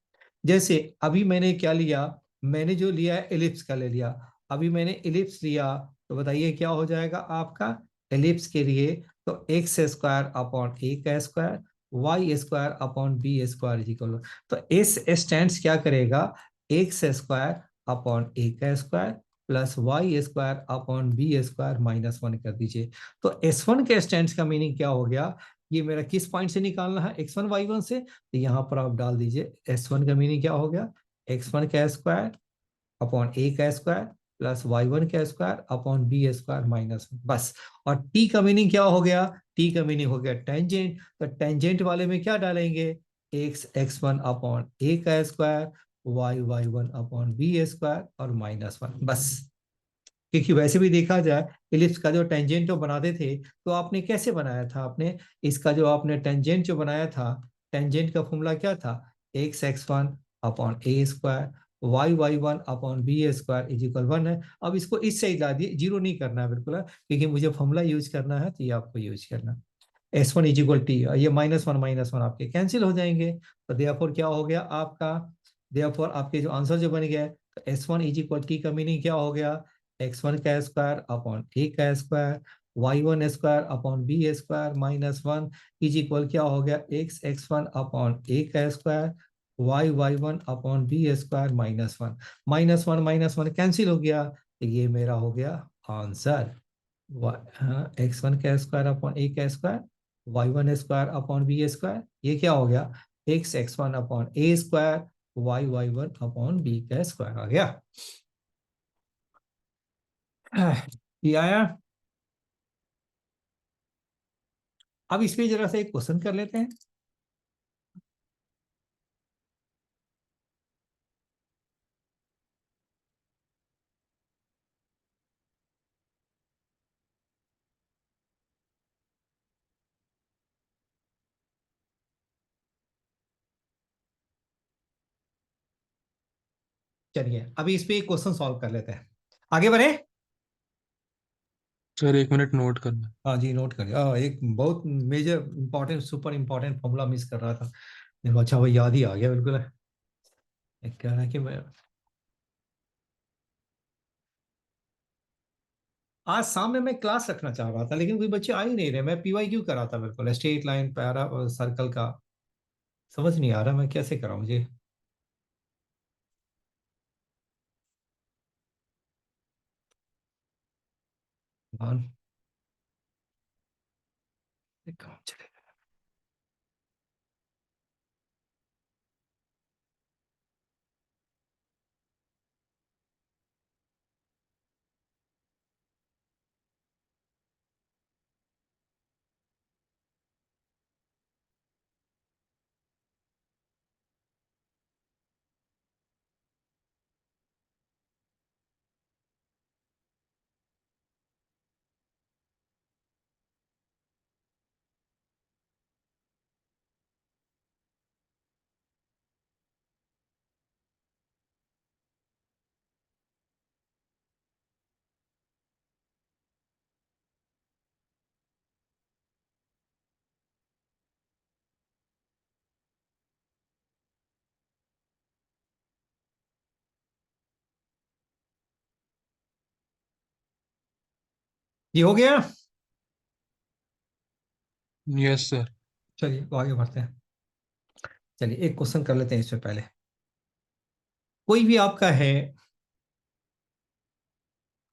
जैसे अभी मैंने क्या लिया, मैंने जो लिया है एलिप्स का ले लिया, अभी मैंने एलिप्स लिया, तो बताइए क्या हो जाएगा आपका, एलिप्स के लिए तो एक्स स्क्वायर अपॉन ए का square, Y square upon B square equal, तो एस स्टैंड क्या करेगा, एक्स स्क्वायर अपॉन ए का square plus Y square upon B square -1 कर दीजिए। तो S1 के स्टैंड का मीनिंग क्या हो गया, ये मेरा किस पॉइंट से निकालना है, x1 y1 से, तो यहाँ पर आप डाल दीजिए S1 का मीनिंग क्या हो गया, x1 का स्क्वायर अपॉन ए का स्क्वायर प्लस y1 का स्क्वायर अपॉन बी स्क्वायर -1, बस। और t का मीनिंग क्या हो गया, t का मीनिंग हो गया टेंजेंट, तो टेंजेंट वाले में क्या डालेंगे, x1 अपॉन ए का square, y1 upon B square और -1, बस। क्योंकि वैसे भी देखा जाए इलिप्स का जो टेंजेंट जो बनाते थे, तो आपने कैसे बनाया था, आपने इसका जो आपने टेंजेंट जो बनाया था, टेंजेंट का फॉर्मूला क्या था, x1 upon A square, y1 upon B square is equal 1 है। अब इसको इस साइड ला दिए, जीरो नहीं करना है बिल्कुल है, क्योंकि मुझे फॉर्मूला यूज करना है, तो ये आपको यूज करना, S1 इज इक्वल टी, ये -1 आपके कैंसिल हो जाएंगे, तो देयरफॉर क्या हो गया आपका, देयरफॉर आपके जो आंसर जो बन गया, तो S1 इज इक्वल टी का मीनिंग क्या हो गया, x1 का स्क्वायर अपॉन ए का square y1 square upon B square minus 1 is equal क्या हो गया, x1 अपॉन ए का square y1 upon B square -1 cancel हो गया, तो ये मेरा हो गया आंसर। x1 का स्क्वायर अपॉन ए का square y1 square upon B square, ये क्या हो गया, x1 अपॉन ए स्क्वायर y1 अपॉन बी का स्क्वायर आ गया। ये आया। अब इस पे जरा सा एक क्वेश्चन कर लेते हैं। चलिए अभी इस पे एक क्वेश्चन सॉल्व कर लेते हैं, आगे बढ़े। सर 1 मिनट नोट करना। हाँ जी, नोट करिए। एक बहुत major important super important formula miss कर रहा था, देखो अच्छा वो याद ही आ गया बिल्कुल। एक कह रहा है कि मैं आज शाम में मैं क्लास रखना चाह रहा था, लेकिन कोई बच्चे आ ही नहीं रहे। मैं पीवाई क्यू करा था बिल्कुल, स्ट्रेट लाइन पैरा और सर्कल का। समझ नहीं आ रहा मैं कैसे कराऊं मुझे। मान कहाँ चले गए? ये हो गया। Yes sir. चलिए तो आगे बढ़ते हैं। चलिए एक क्वेश्चन कर लेते हैं इससे पहले। कोई भी आपका है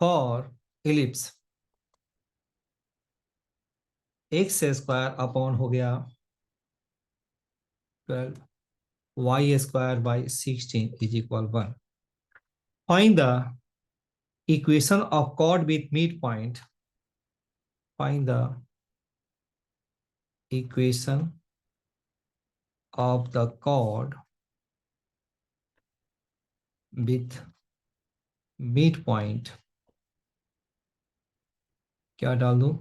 for ellipse X square upon हो गया 12 Y square by 16 is equal 1। Find the equation of chord with mid point. Find the equation of the chord with mid point. क्या डाल दूं,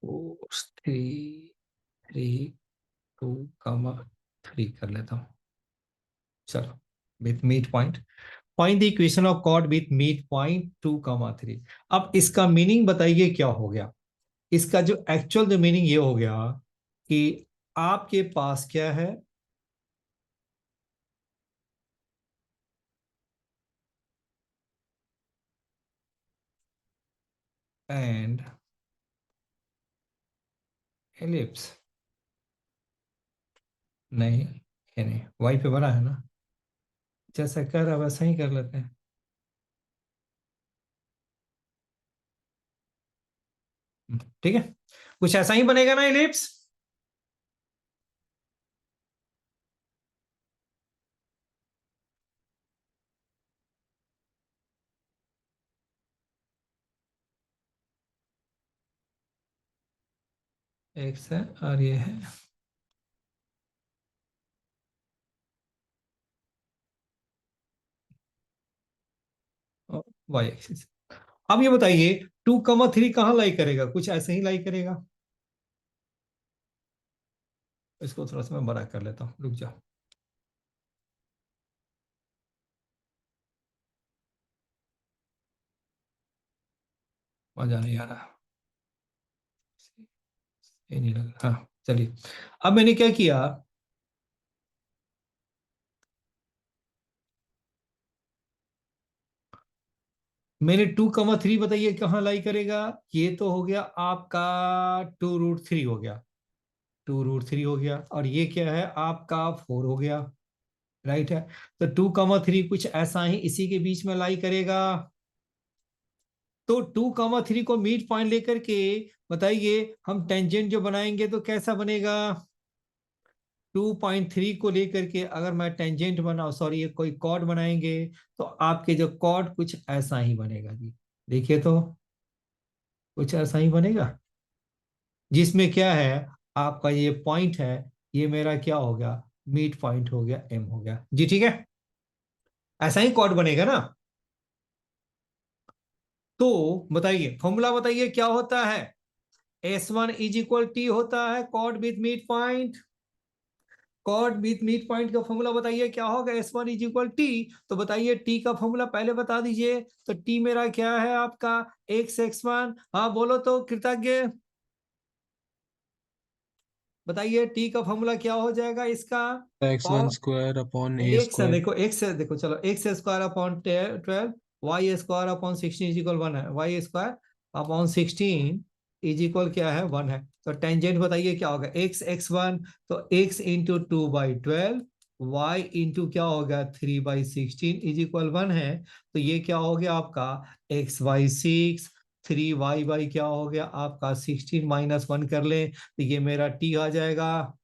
4 3 2 3 कर लेता हूं। चलो, with mid point. Find the equation of chord with mid point 2 3। अब इसका मीनिंग बताइए क्या हो गया। इसका जो एक्चुअल जो मीनिंग ये हो गया कि आपके पास क्या है, एंड एलिप्स। नहीं, ये नहीं, वाई पे बड़ा है ना, जैसा कर रहा है वैसा ही कर लेते हैं। ठीक है, कुछ ऐसा ही बनेगा ना एलिप्स। एक्स है और ये है वाई एक्सिस। अब ये बताइए 2 3 कहाँ लाई करेगा, कुछ ऐसे ही लाई करेगा। इसको थोड़ा सा मैं बड़ा कर लेता हूँ, रुक जाओ। मजा नहीं आ रहा, ये नहीं लग रहा। हाँ चलिए, अब मैंने क्या किया, मैंने 2,3 बताइए कहाँ लाई करेगा। ये तो हो गया आपका 2√3 हो गया, 2√3 हो गया, और ये क्या है आपका 4 हो गया, राइट है। तो 2,3 कुछ ऐसा ही इसी के बीच में लाई करेगा। तो 2,3 को मिड पॉइंट लेकर के बताइए हम टेंजेंट जो बनाएंगे तो कैसा बनेगा। 2.3 को लेकर के अगर मैं टेंजेंट बनाऊं, सॉरी ये कोई कॉर्ड बनाएंगे, तो आपके जो कॉर्ड कुछ ऐसा ही बनेगा जी। देखिए तो कुछ ऐसा ही बनेगा, जिसमें क्या है आपका ये पॉइंट है, ये मेरा क्या हो गया, मिड पॉइंट हो गया, एम हो गया जी, ठीक है। ऐसा ही कॉर्ड बनेगा ना। तो बताइए फॉर्मूला बताइए क्या होता है। S1 = T होता है chord with mid point. Chord with mid point का फॉर्मूला बताइए क्या होगा, S1 = T। तो बताइए T का फॉर्मूला पहले बता दीजिए। तो T मेरा क्या है आपका x(x1), हाँ बोलो तो कृतज्ञ, बताइए T का फॉर्मूला क्या हो जाएगा इसका। x1² / a²। देखो x से देखो, चलो x² / 12 y² / 16 = 1 है, y² / 16 क्या है 1 है। तो टेंजेंट बताइए क्या होगा, x(x1), तो x इंटू 2/12, y इंटू क्या होगा 3/16 = 1 है। तो ये क्या हो गया आपका x/6, 3y क्या हो गया आपका 16 - 1 कर ले, तो ये मेरा t आ जाएगा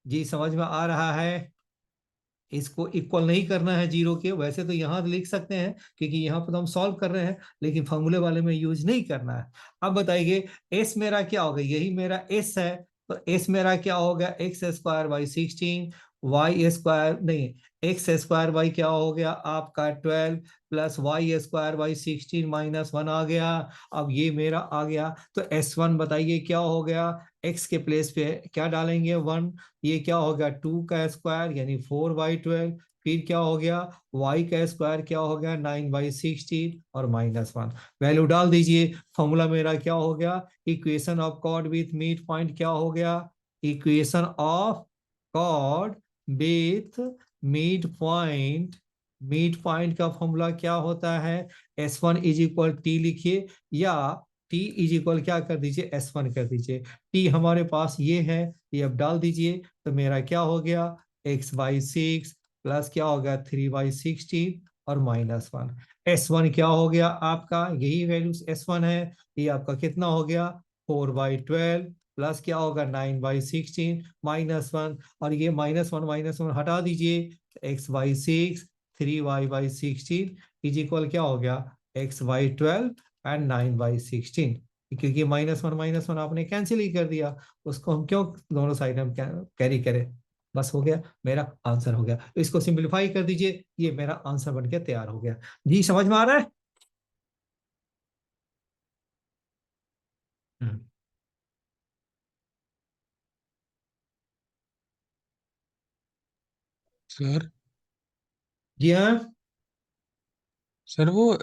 जी। समझ में आ रहा है। इसको इक्वल नहीं करना है जीरो के, वैसे तो यहां लिख सकते हैं क्योंकि यहाँ पर तो हम सॉल्व कर रहे हैं, लेकिन फॉर्मूले वाले में यूज नहीं करना है। अब बताइए एस मेरा क्या होगा, यही मेरा एस है। तो एस मेरा क्या होगा x² / 16, y² नहीं, x² क्या हो गया आपका 12 प्लस y² / 16 -1 आ गया। अब ये मेरा आ गया, तो S1 बताइए क्या हो गया, x के प्लेस पे क्या डालेंगे 1, ये क्या हो गया 2 का स्क्वायर यानी 4/12, फिर क्या हो गया y का स्क्वायर क्या हो गया 9/16 और -1, वैल्यू डाल दीजिए। फॉर्मूला मेरा क्या हो गया, equation of chord with mid point क्या हो गया, equation of chord with mid point. Mid point का फॉर्मूला क्या होता है, S1 = T लिखिए, या T क्या कर दीजिए S1 कर दीजिए। T हमारे पास ये है, ये अब डाल दीजिए। तो मेरा क्या हो गया x/6 प्लस क्या हो गया 3/16 और -1। S1 क्या हो गया आपका, यही वैल्यू S1 है, ये आपका कितना हो गया 4/12 प्लस क्या होगा 9/16 -1, और ये -1 हटा दीजिए, x/6 3y/16 क्या हो गया x/12 एंड 9/16, क्योंकि -1 आपने कैंसिल ही कर दिया, उसको हम क्यों दोनों साइड हम कैरी करें। बस हो गया, मेरा आंसर हो गया। तो इसको सिंपलीफाई कर दीजिए, ये मेरा आंसर बन के तैयार हो गया जी। समझ में आ रहा है। हम्म। सर जी हाँ। सर वो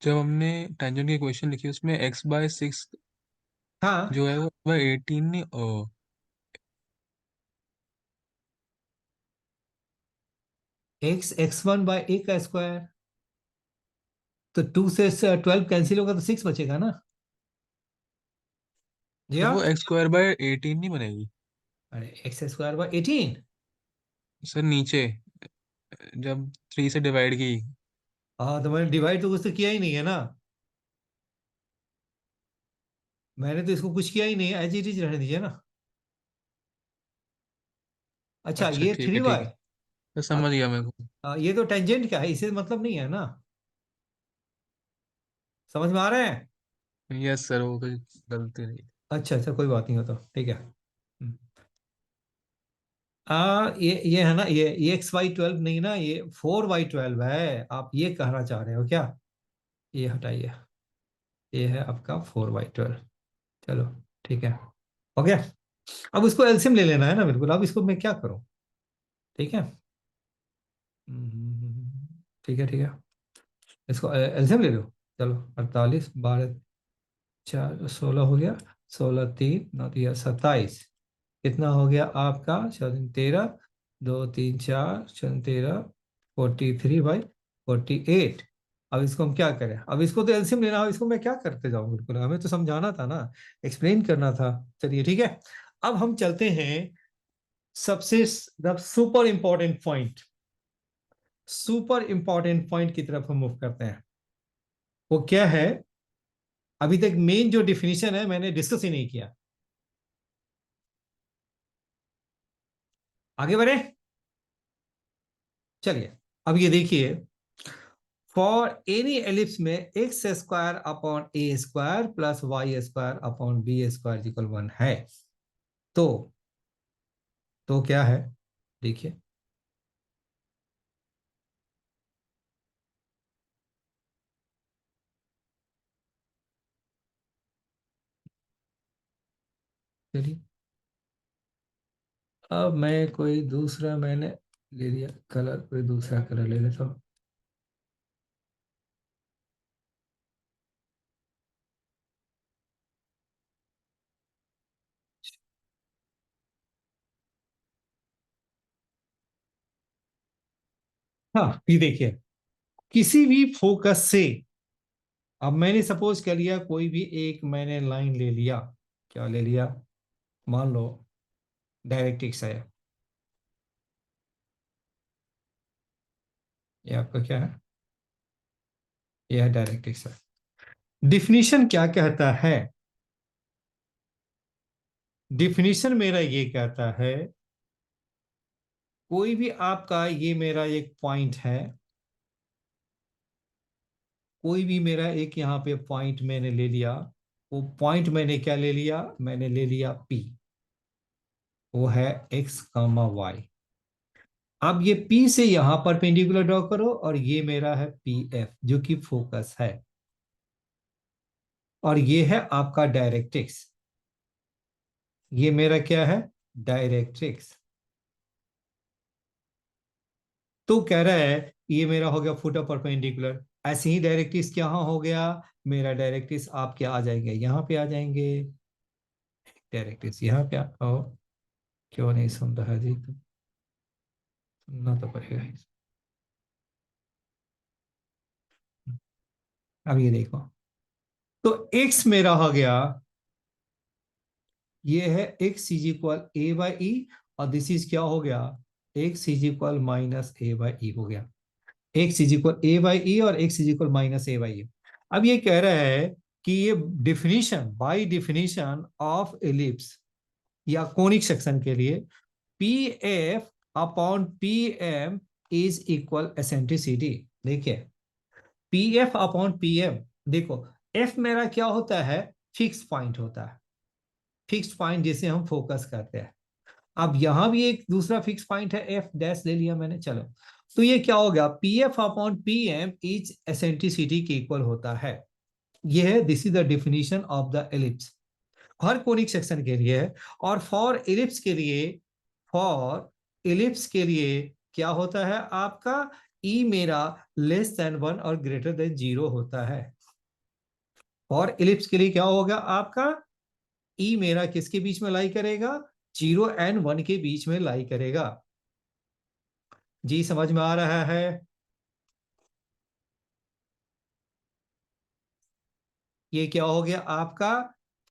जब हमने टेंजेंट की क्वेश्चन लिखी उसमें x/6 हाँ, जो है वो 18 नहीं x(x1/a², तो 2 से 12 कैंसिल होगा तो 6 बचेगा ना जी। सर हाँ, वो x² / 18 नहीं बनेगी। अरे x²/18। सर नीचे जब 3 से डिवाइड की। हाँ, तो मैंने डिवाइड तो कुछ तो किया ही नहीं है ना, मैंने तो इसको कुछ किया ही नहीं है, एज इट इज रहने दीजिए ना। अच्छा अच्छा ये ठीक थ्री है ठीक वाई है, तो समझ गया मेरे को। ये तो टेंजेंट का है, इसे मतलब नहीं है ना। समझ में आ रहा है। यस सर, वो कोई गलती नहीं। अच्छा अच्छा, कोई बात नहीं हो तो ठीक है। ये है ना, ये x/12 नहीं ना, ये 4/12 है, आप ये कहना चाह रहे हो क्या। ये हटाइए, ये है आपका 4/12। चलो ठीक है, हो गया। अब इसको एलसीएम ले लेना है ना, बिल्कुल। अब इसको मैं क्या करूं, ठीक है। ठीक है ठीक है, इसको एलसीएम ले लो। चलो 48 12 4 16 हो गया, 16 3 9 दिया 27, कितना हो गया आपका 13 2 3 4 13 43/48। अब इसको हम क्या करें, अब इसको तो एलसीएम लेना हो, इसको मैं क्या करते जाऊं, बिल्कुल हमें तो समझाना था ना, एक्सप्लेन करना था। चलिए ठीक है, अब हम चलते हैं सबसे super important point, super important point की तरफ हम मूव करते हैं। वो क्या है, अभी तक मेन जो डिफिनीशन है मैंने डिस्कस ही नहीं किया, आगे बढ़े। चलिए अब ये देखिए, फॉर एनी एलिप्स में एक्स स्क्वायर अपॉन ए square plus Y square upon B square equal 1 है, तो क्या है, देखिए चलिए, अब मैं कोई दूसरा मैंने ले लिया कलर, कोई दूसरा कलर ले लेता हूं। हाँ ये देखिए, किसी भी फोकस से, अब मैंने सपोज कर लिया कोई भी एक मैंने लाइन ले लिया, क्या ले लिया, मान लो डायरेक्ट्रिक्स है, ये आपका क्या है, ये है डायरेक्ट्रिक्स है। डिफिनीशन क्या कहता है, डिफिनीशन मेरा ये कहता है, कोई भी आपका, ये मेरा एक पॉइंट है, कोई भी मेरा एक यहाँ पे पॉइंट मैंने ले लिया, वो पॉइंट मैंने क्या ले लिया, मैंने ले लिया P, वो है x कामा वाई। अब ये P से यहां परपेंडिकुलर ड्रॉ करो, और ये मेरा है PF जो कि फोकस है, और ये है आपका डायरेक्ट्रिक्स, ये मेरा क्या है, डायरेक्ट्रिक्स। तो कह रहा है ये मेरा हो गया फुट परपेंडिकुलर, ऐसे ही डायरेक्ट्रिक्स क्या हो गया, मेरा डायरेक्ट्रिक्स आप क्या आ जाएंगे, यहाँ पे आ जाएंगे, डायरेक्ट्रिक्स यहाँ पे आओ, क्यों नहीं सुन रहा जी, तो सुनना तो पड़ेगा ही। अब ये देखो, तो x मेरा हो गया, ये है x is equal a by e, और दिस इज क्या हो गया, x is equal minus A by e हो गया, x is equal a by e और x is equal minus A by e. अब ये कह रहा है कि ये definition, by definition of ellipse या कोनिक सेक्शन के लिए, p F upon P M is equal eccentricity. देखिए p F upon P m, देखो एफ मेरा क्या होता है, फिक्स पॉइंट होता है, फिक्स पॉइंट जिसे हम फोकस करते हैं। अब यहां भी एक दूसरा फिक्स पॉइंट है, एफ डैश ले लिया मैंने, चलो तो ये क्या हो गया, P F upon P M is eccentricity के इक्वल होता है। ये है, this is the definition of the ellipse, हर कोनिक सेक्शन के लिए है। और फॉर एलिप्स के लिए, फॉर एलिप्स के लिए क्या होता है आपका, ई मेरा लेस देन 1 और ग्रेटर देन 0 होता है। और एलिप्स के लिए क्या होगा आपका, ई मेरा किसके बीच में लाई करेगा, 0 एंड 1 के बीच में लाई करेगा। जी समझ में आ रहा है, ये क्या हो गया आपका,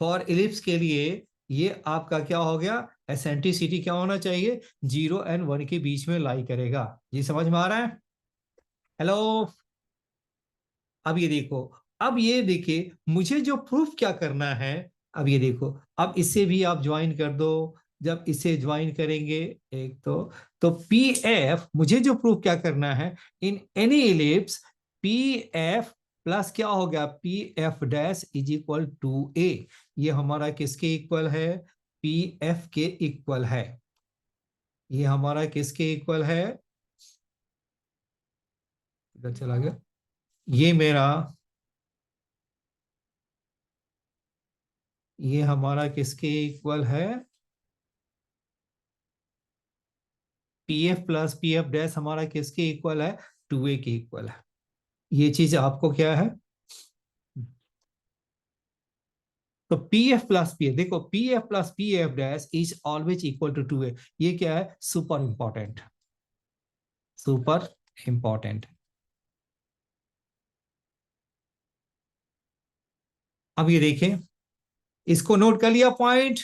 फॉर इलिप्स के लिए ये आपका क्या हो गया, एसेंट्रिसिटी क्या होना चाहिए, 0 एंड 1 के बीच में लाई करेगा। जी समझ में आ रहा है, हेलो। अब ये देखो, अब ये देखिए मुझे जो प्रूफ क्या करना है, अब ये देखो, अब इसे भी आप ज्वाइन कर दो, जब इसे ज्वाइन करेंगे एक तो पी एफ, मुझे जो प्रूफ क्या करना है, in any ellipse p F plus क्या हो गया, P F dash is equal to a, ये हमारा किसके इक्वल है, पी एफ के इक्वल है, ये हमारा किसके इक्वल है, इधर चला गया, ये मेरा, ये हमारा किसके इक्वल है, P F plus P F dash हमारा किसके इक्वल है, 2a के इक्वल है। ये चीज आपको क्या है, तो p F plus P f, देखो p F plus P F dash is always equal to 2a, ये क्या है, सुपर इंपॉर्टेंट, सुपर इंपॉर्टेंट। अब ये देखें, इसको नोट कर लिया पॉइंट।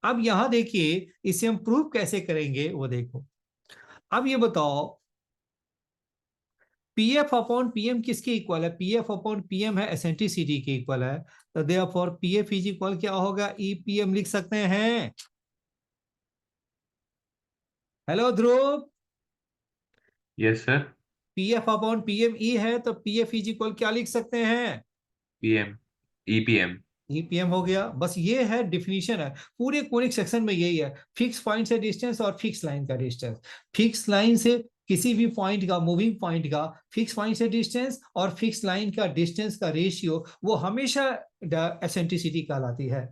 अब यहां देखिए इसे हम प्रूव कैसे करेंगे वो देखो। अब ये बताओ पीएफ अपॉन पीएम किसके इक्वल है? पीएफ अपॉन पीएम है एसेंट्रिसिटी के इक्वल है, तो देयरफॉर पीएफ इज इक्वल क्या होगा? ईपीएम लिख सकते हैं। Hello Dhruv, yes sir. PF upon PM e है तो पीएफ इज इक्वल क्या लिख सकते हैं? PM EPM. ईपीएम हो गया। बस ये है डिफिनीशन है, पूरे कोनिक सेक्शन में यही है, फिक्स पॉइंट से डिस्टेंस और फिक्स लाइन का डिस्टेंस। फिक्स लाइन से किसी भी पॉइंट का, मूविंग पॉइंट का फिक्स पॉइंट से डिस्टेंस और फिक्स लाइन का डिस्टेंस का रेशियो वो हमेशा एसेंट्रिसिटी कहलाती है।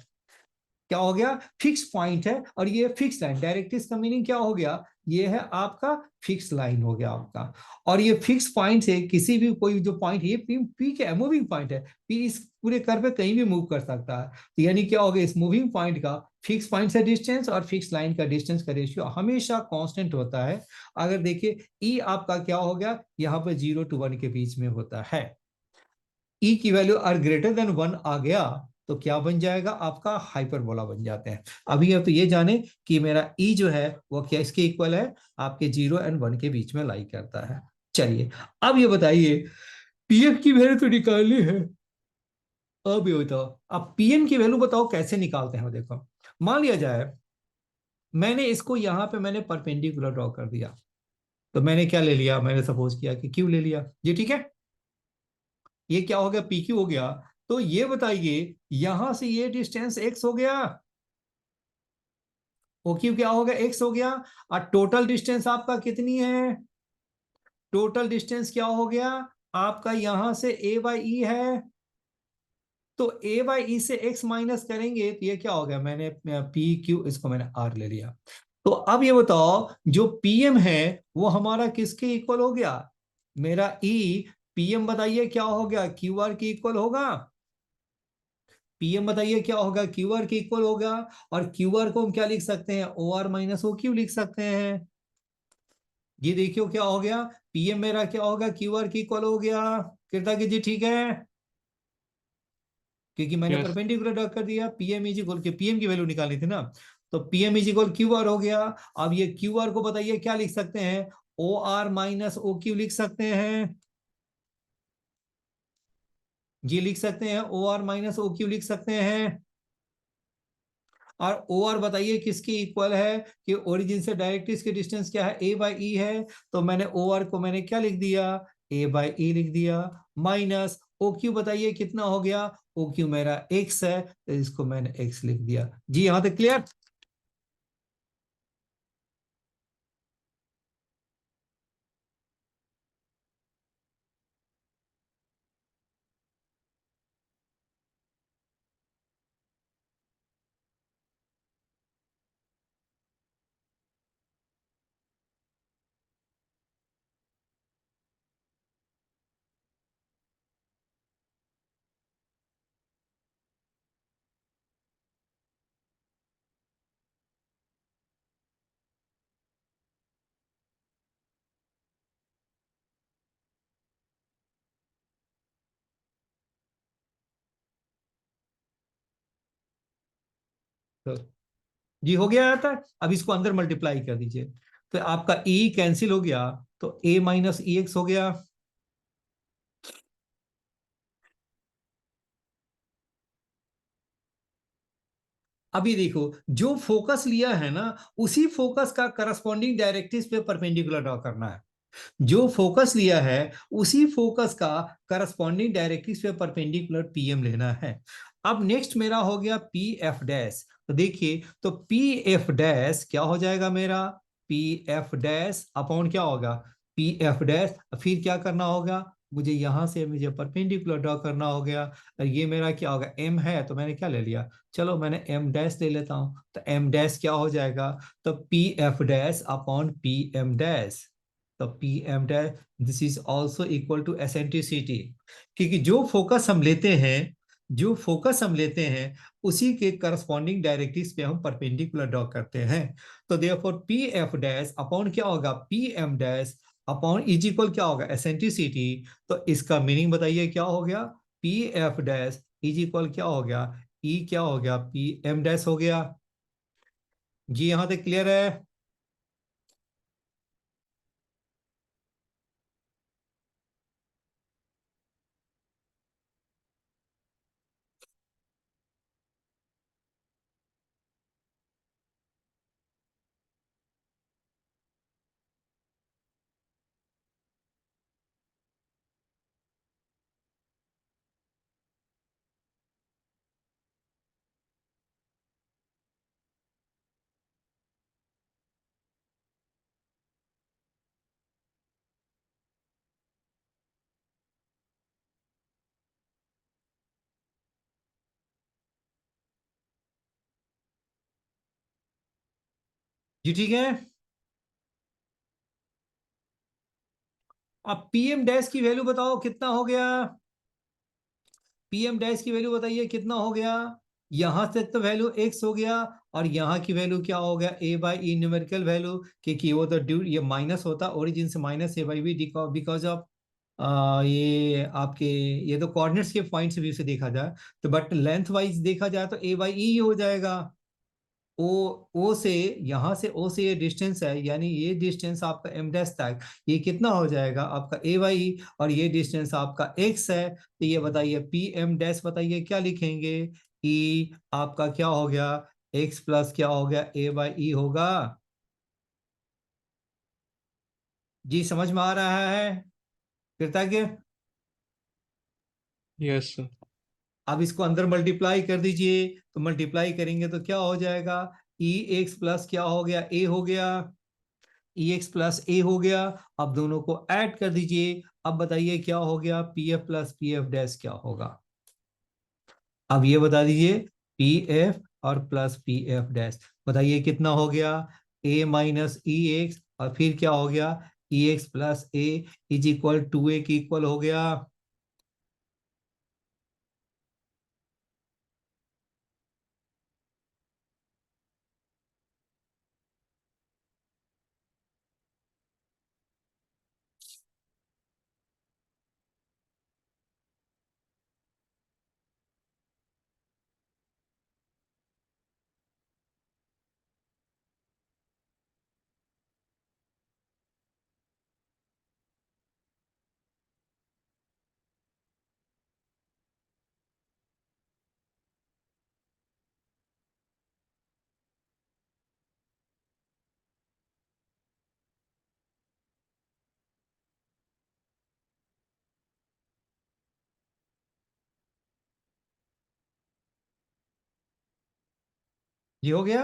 क्या हो गया? फिक्स पॉइंट है और ये फिक्स लाइन, डायरेक्ट्रिक्स का मीनिंग क्या हो गया? ये है आपका फिक्स लाइन हो गया आपका। और ये फिक्स पॉइंट से किसी भी कोई जो पॉइंट, ये पी क्या है? मूविंग पॉइंट है। पी इस पूरे कर्व पे कहीं भी मूव कर सकता है, तो यानी क्या हो गया? इस मूविंग पॉइंट का फिक्स पॉइंट से डिस्टेंस और फिक्स लाइन का डिस्टेंस का रेशियो हमेशा कांस्टेंट होता है। अगर देखिए ई आपका क्या हो गया, यहाँ पे 0 to 1 के बीच में होता है। ई की वैल्यू अगर ग्रेटर देन 1 आ गया तो क्या बन जाएगा? आपका हाइपरबोला बन जाते हैं। अभी अब तो ये जाने कि मेरा ई जो है वो क्या इसके इक्वल है? आपके 0 and 1 के बीच में लाई करता है। चलिए अब ये बताइए, पीएफ की वैल्यू तो निकालनी है। अब ये बताओ, अब पीएम की वैल्यू बताओ कैसे निकालते हैं? देखो, मान लिया जाए मैंने इसको यहां पे मैंने परपेंडिकुलर ड्रॉ कर दिया, तो मैंने क्या ले लिया? मैंने सपोज किया कि क्यू ले लिया। ये ठीक है, ये क्या हो गया? पी क्यू हो गया। तो ये बताइए यहां से ये डिस्टेंस एक्स हो गया, ओ क्यू क्या हो गया? एक्स हो गया। और टोटल डिस्टेंस आपका कितनी है? टोटल डिस्टेंस क्या हो गया आपका? यहां से ए बाई ई है, तो ए बाई ई से एक्स माइनस करेंगे तो ये क्या हो गया? मैंने पी क्यू, इसको मैंने आर ले लिया। तो अब ये बताओ जो पीएम है वो हमारा किसके इक्वल हो गया? मेरा ई पीएम बताइए क्या हो गया? क्यू आर के इक्वल होगा। पीएम बताइए क्या होगा? क्यू आर के इक्वल होगा। और क्यू आर को हम क्या लिख सकते हैं? O R minus O Q लिख सकते हैं। ये देखियो क्या हो गया? पीएम मेरा क्या होगा? क्यू आर के इक्वल हो गया। कृपया कीजिए, ठीक है? क्योंकि मैंने यस परपेंडिकुलर ड्रॉ कर दिया। पीएम इज इक्वल के पीएम की वैल्यू निकालनी थी ना, तो PM is equal Q R हो गया। अब ये क्यू आर को बताइए क्या लिख सकते हैं? O R minus O Q लिख सकते हैं। ये लिख सकते हैं, O R minus O Q लिख सकते हैं। और ओ आर बताइए किसकी इक्वल है? कि ओरिजिन से डायरेक्ट्रिक्स की डिस्टेंस क्या है? ए बाई ई है। तो मैंने ओ आर को मैंने क्या लिख दिया? ए बाई ई लिख दिया। माइनस ओ क्यू बताइए कितना हो गया? ओ क्यू मेरा एक्स है, तो इसको मैंने एक्स लिख दिया। जी यहां तक क्लियर? तो जी हो गया था। अब इसको अंदर मल्टीप्लाई कर दीजिए, तो आपका e कैंसिल हो गया, तो a माइनस ई एक्स हो गया। अभी देखो जो फोकस लिया है ना, उसी फोकस का करस्पॉन्डिंग डायरेक्ट्रिक्स पे परपेंडिकुलर ड्रॉ करना है। जो फोकस लिया है उसी फोकस का करस्पॉन्डिंग डायरेक्ट्रिक्स पे परपेंडिकुलर पीएम लेना है। अब नेक्स्ट मेरा हो गया पी एफ डैश। तो देखिए, तो पी एफ डैश क्या हो जाएगा मेरा? पी एफ डैश अपॉन क्या होगा? P F dash. फिर क्या करना होगा? मुझे यहां से मुझे परपेंडिकुलर ड्रॉ करना हो गया। और ये मेरा क्या होगा? एम है, तो मैंने क्या ले लिया? चलो मैंने एम डैश ले लेता हूं, तो एम डैश क्या हो जाएगा? तो p F dash upon P M dash. तो p M dash this is also equal to eccentricity. क्योंकि जो फोकस हम लेते हैं, जो फोकस हम लेते हैं उसी के करस्पॉन्डिंग डायरेक्ट्रिक्स पे हम परपेंडिकुलर ड्रॉ करते हैं। तो therefore P F dash upon क्या होगा? P M dash upon is equal क्या होगा? एसेंट्रिसिटी। तो इसका मीनिंग बताइए क्या हो गया? P F dash is equal क्या हो गया, ई क्या हो गया, पी एम डैश हो गया। जी यहां तक क्लियर है? जी ठीक है। अब पीएम डैश की वैल्यू बताओ कितना हो गया, पीएम डैश की वैल्यू बताइए कितना हो गया। यहां से तो वैल्यू एक्स हो गया, और यहाँ की वैल्यू क्या हो गया, A by E numerical value, क्योंकि वो तो ड्यू ये माइनस होता ओरिजिन से, minus A by B because of ये आपके, ये तो कोऑर्डिनेट्स के पॉइंट से भी उसे देखा जाए तो, बट लेंथ वाइज देखा जाए तो ए बाई ई हो जाएगा। ओ ओ से, यहां से ओ से ये डिस्टेंस है, यानी ये डिस्टेंस आपका एम डैश तक, ये कितना हो जाएगा आपका ए वाई, और ये डिस्टेंस आपका एक्स है, तो ये बताइए पी एम डैश बताइए क्या लिखेंगे, ई आपका क्या हो गया, एक्स प्लस क्या हो गया, ए बाई ई होगा। जी समझ में आ रहा है कृतज्ञ? Yes sir. अब इसको अंदर मल्टीप्लाई कर दीजिए, तो मल्टीप्लाई करेंगे तो क्या हो जाएगा, ई एक्स प्लस क्या हो गया, ए हो गया, ई एक्स प्लस ए हो गया। अब दोनों को ऐड कर दीजिए, अब बताइए क्या हो गया, P F plus P F dash क्या होगा। अब ये बता दीजिए, पी एफ और प्लस पी एफ डैश बताइए कितना हो गया, ए माइनस ई एक्स, और फिर क्या हो गया, e x plus a is equal to a की इक्वल हो गया। ये हो गया,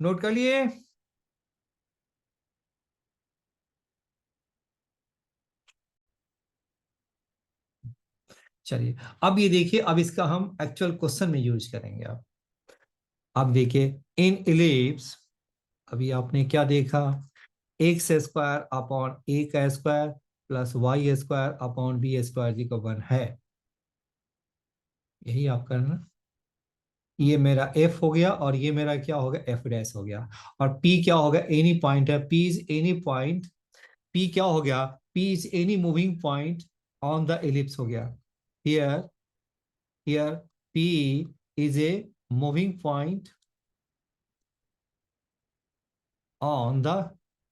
नोट कर लिए? चलिए अब ये देखिए, अब इसका हम एक्चुअल क्वेश्चन में यूज करेंगे। अब देखिए, इन इलिप्स अभी आपने क्या देखा, एक्स स्क्वायर अपॉन ए का square plus Y square upon B square जी का 1 है, यही आप करना। ये मेरा एफ हो गया, और ये मेरा क्या हो गया, एफ डैश हो गया। और पी क्या हो गया, एनी पॉइंट है, P is any point, P क्या हो गया, P is any moving point on the ellipse हो गया। Here here P is a moving point on the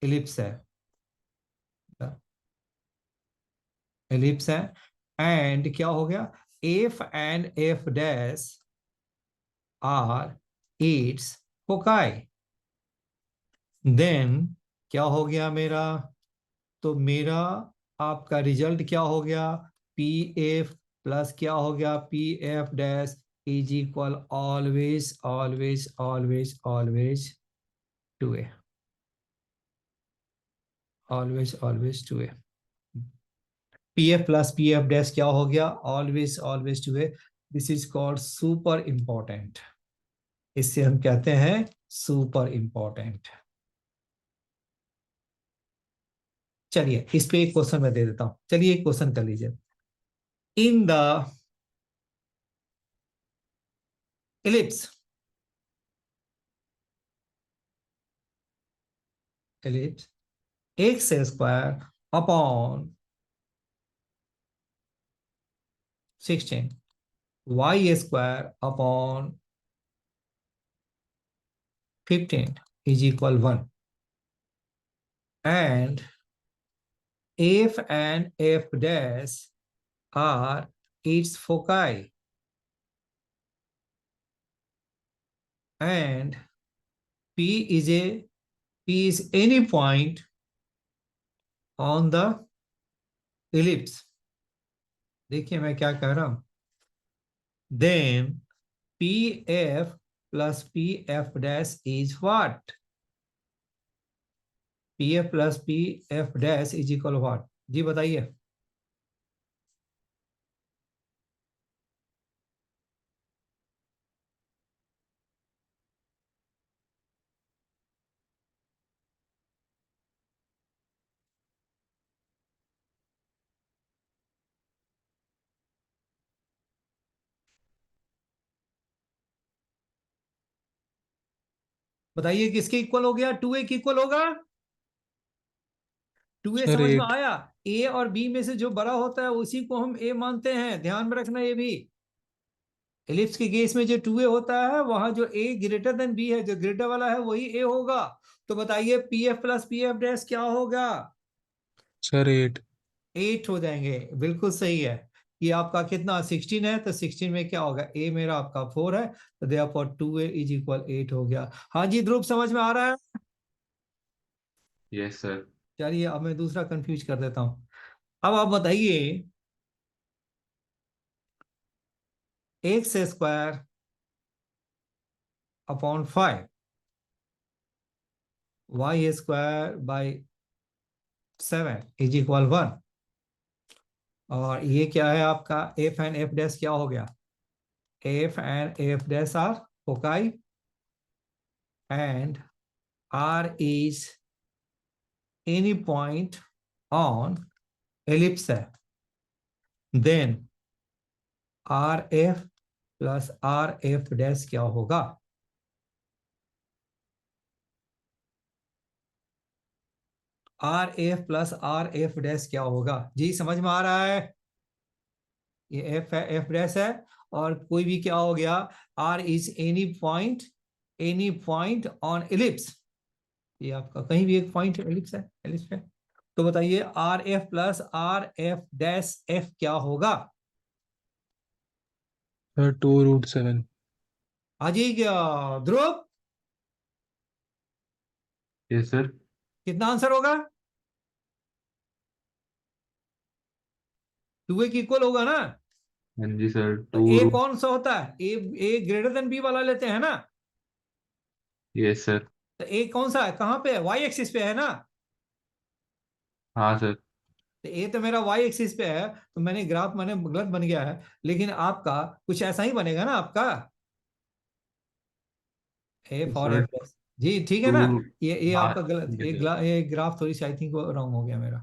ellipse है, एलिप्स है। एंड क्या हो गया, F and F dash are its foci. Then क्या हो गया मेरा, तो मेरा आपका रिजल्ट क्या हो गया, पी एफ प्लस क्या हो गया, P F dash is equal always always always always two A, always always two A. P F plus P F dash क्या हो गया, always always two A. This is called super important, इससे हम कहते हैं सुपर इंपॉर्टेंट। चलिए इस पे एक क्वेश्चन मैं दे देता हूं, चलिए एक क्वेश्चन कर लीजिए। In the ellipse, ellipse x square upon 16 y square upon 15 is equal 1, and f and f dash are its foci, and p is any point on the ellipse. देखिए मैं क्या कह रहा हूं, then pf plus pf dash is what? pf plus pf dash is equal what? जी बताइए। बताइए किसके इक्वल हो गया? 2a के इक्वल होगा। 2a सर समझ में 8। आया? a और b में से जो बड़ा होता है उसी को हम a मानते हैं, ध्यान में रखना ये भी। एलिप्स के केस में जो 2a होता है वहां जो a ग्रेटर देन b है, जो ग्रेटर वाला है वही a होगा। तो बताइए pf प्लस pf डैश क्या होगा? सर 8। 8 हो जाएंगे, बिल्कुल सही है। ये आपका कितना 16 है, तो 16 में क्या होगा? a मेरा आपका 4 है, तो देयरफॉर 2a इज इक्वल 8 हो गया। हाँ जी ध्रुव, समझ में आ रहा है? Yes sir. चलिए अब मैं दूसरा कंफ्यूज कर देता हूं। अब आप बताइए, X square upon 5 Y square by 7 is equal 1, और ये क्या है आपका? एफ एंड एफ डैश क्या हो गया? F and F dash are foci, and r is any point on ellipse है। Then r f plus r f dash क्या होगा? R f plus r f dash क्या होगा? जी समझ में आ रहा है? ये एफ है, एफ डैश है, और कोई भी क्या हो गया? R is any point on ellipse. ये आपका कहीं भी एक पॉइंट एलिप्स है, एलिप्स पे। तो बताइए are f plus r f dash F क्या होगा? सर 2√7। अजी क्या ध्रुव, यस सर। कितना आंसर होगा? 2a की इक्वल होगा ना? हाँ जी सर, तो टू ए रूट। कौन सा होता है? ए ग्रेटर देन बी वाला लेते हैं ना? Yes sir. तो ए कौन सा है, कहां पे है? वाई एक्सिस पे है ना? हाँ सर। तो ए तो मेरा वाई एक्सिस पे है, तो मैंने ग्राफ मैंने गलत बन गया है, लेकिन आपका कुछ ऐसा ही बनेगा ना आपका, a for sir f plus. जी ठीक है टू। ना? ये हाँ आपका गलत, ठीक है सर। ये ग्राफ थोड़ी सी आई थिंक रॉन्ग हो गया मेरा।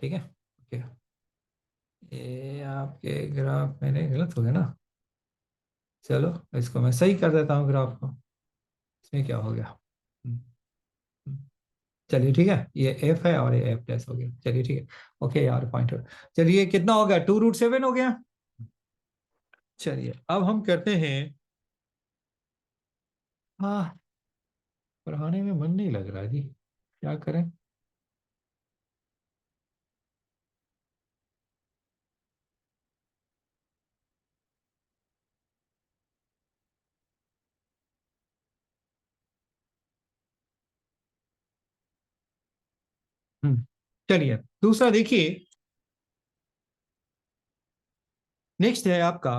ठीक है, ओके, ये आपके ग्राफ मेरे गलत हो गए ना। चलो इसको मैं सही कर देता हूँ ग्राफ को, इसमें क्या हो गया। हम्म, हम्म। चलिए ठीक है, ये एफ है और ये एफ प्लस हो गया। चलिए ठीक है, ओके यार पॉइंट। चलिए कितना हो गया? 2√7 हो गया। चलिए अब हम करते हैं, हाँ पढ़ाने में मन नहीं लग रहा है जी, क्या करें। चलिए दूसरा देखिए, नेक्स्ट है आपका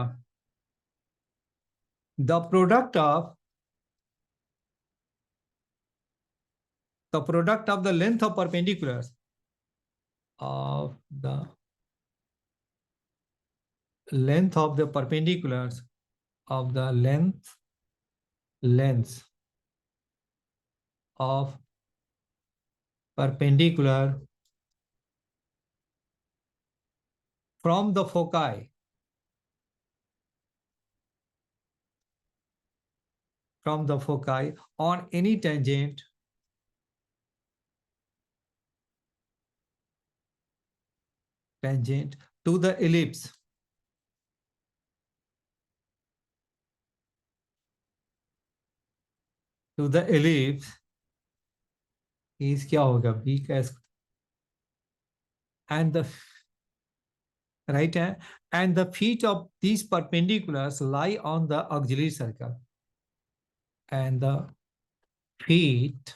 the product of the length of perpendicular of the length of the perpendiculars of the lengths of perpendicular from the foci on any tangent to the ellipse to the ellipse is क्या होगा, बी का एंड द राइट है, and the feet of these perpendiculars lie on the auxiliary circle, and the feet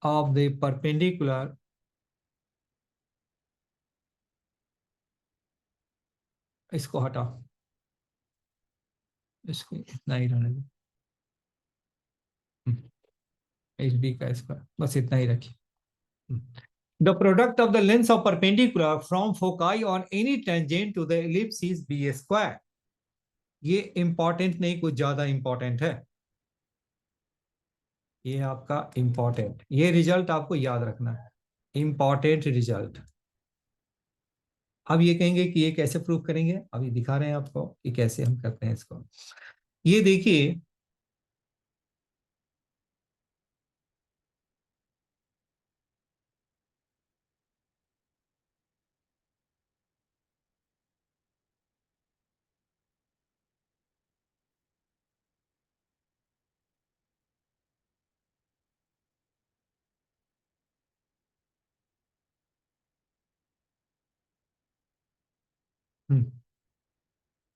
of the perpendicular इसको हटाओ, इसको इतना ही रहने दो, एच बी का स्क्वायर, बस इतना ही रखिए। The product of the length of perpendicular from foci on any tangent to the ellipse is B square. ये इंपॉर्टेंट नहीं, कुछ ज्यादा इंपॉर्टेंट है, ये आपका इंपॉर्टेंट, ये रिजल्ट आपको याद रखना है, इंपॉर्टेंट रिजल्ट। अब ये कहेंगे कि ये कैसे प्रूव करेंगे, अभी दिखा रहे हैं आपको कि कैसे हम करते हैं इसको। ये देखिए,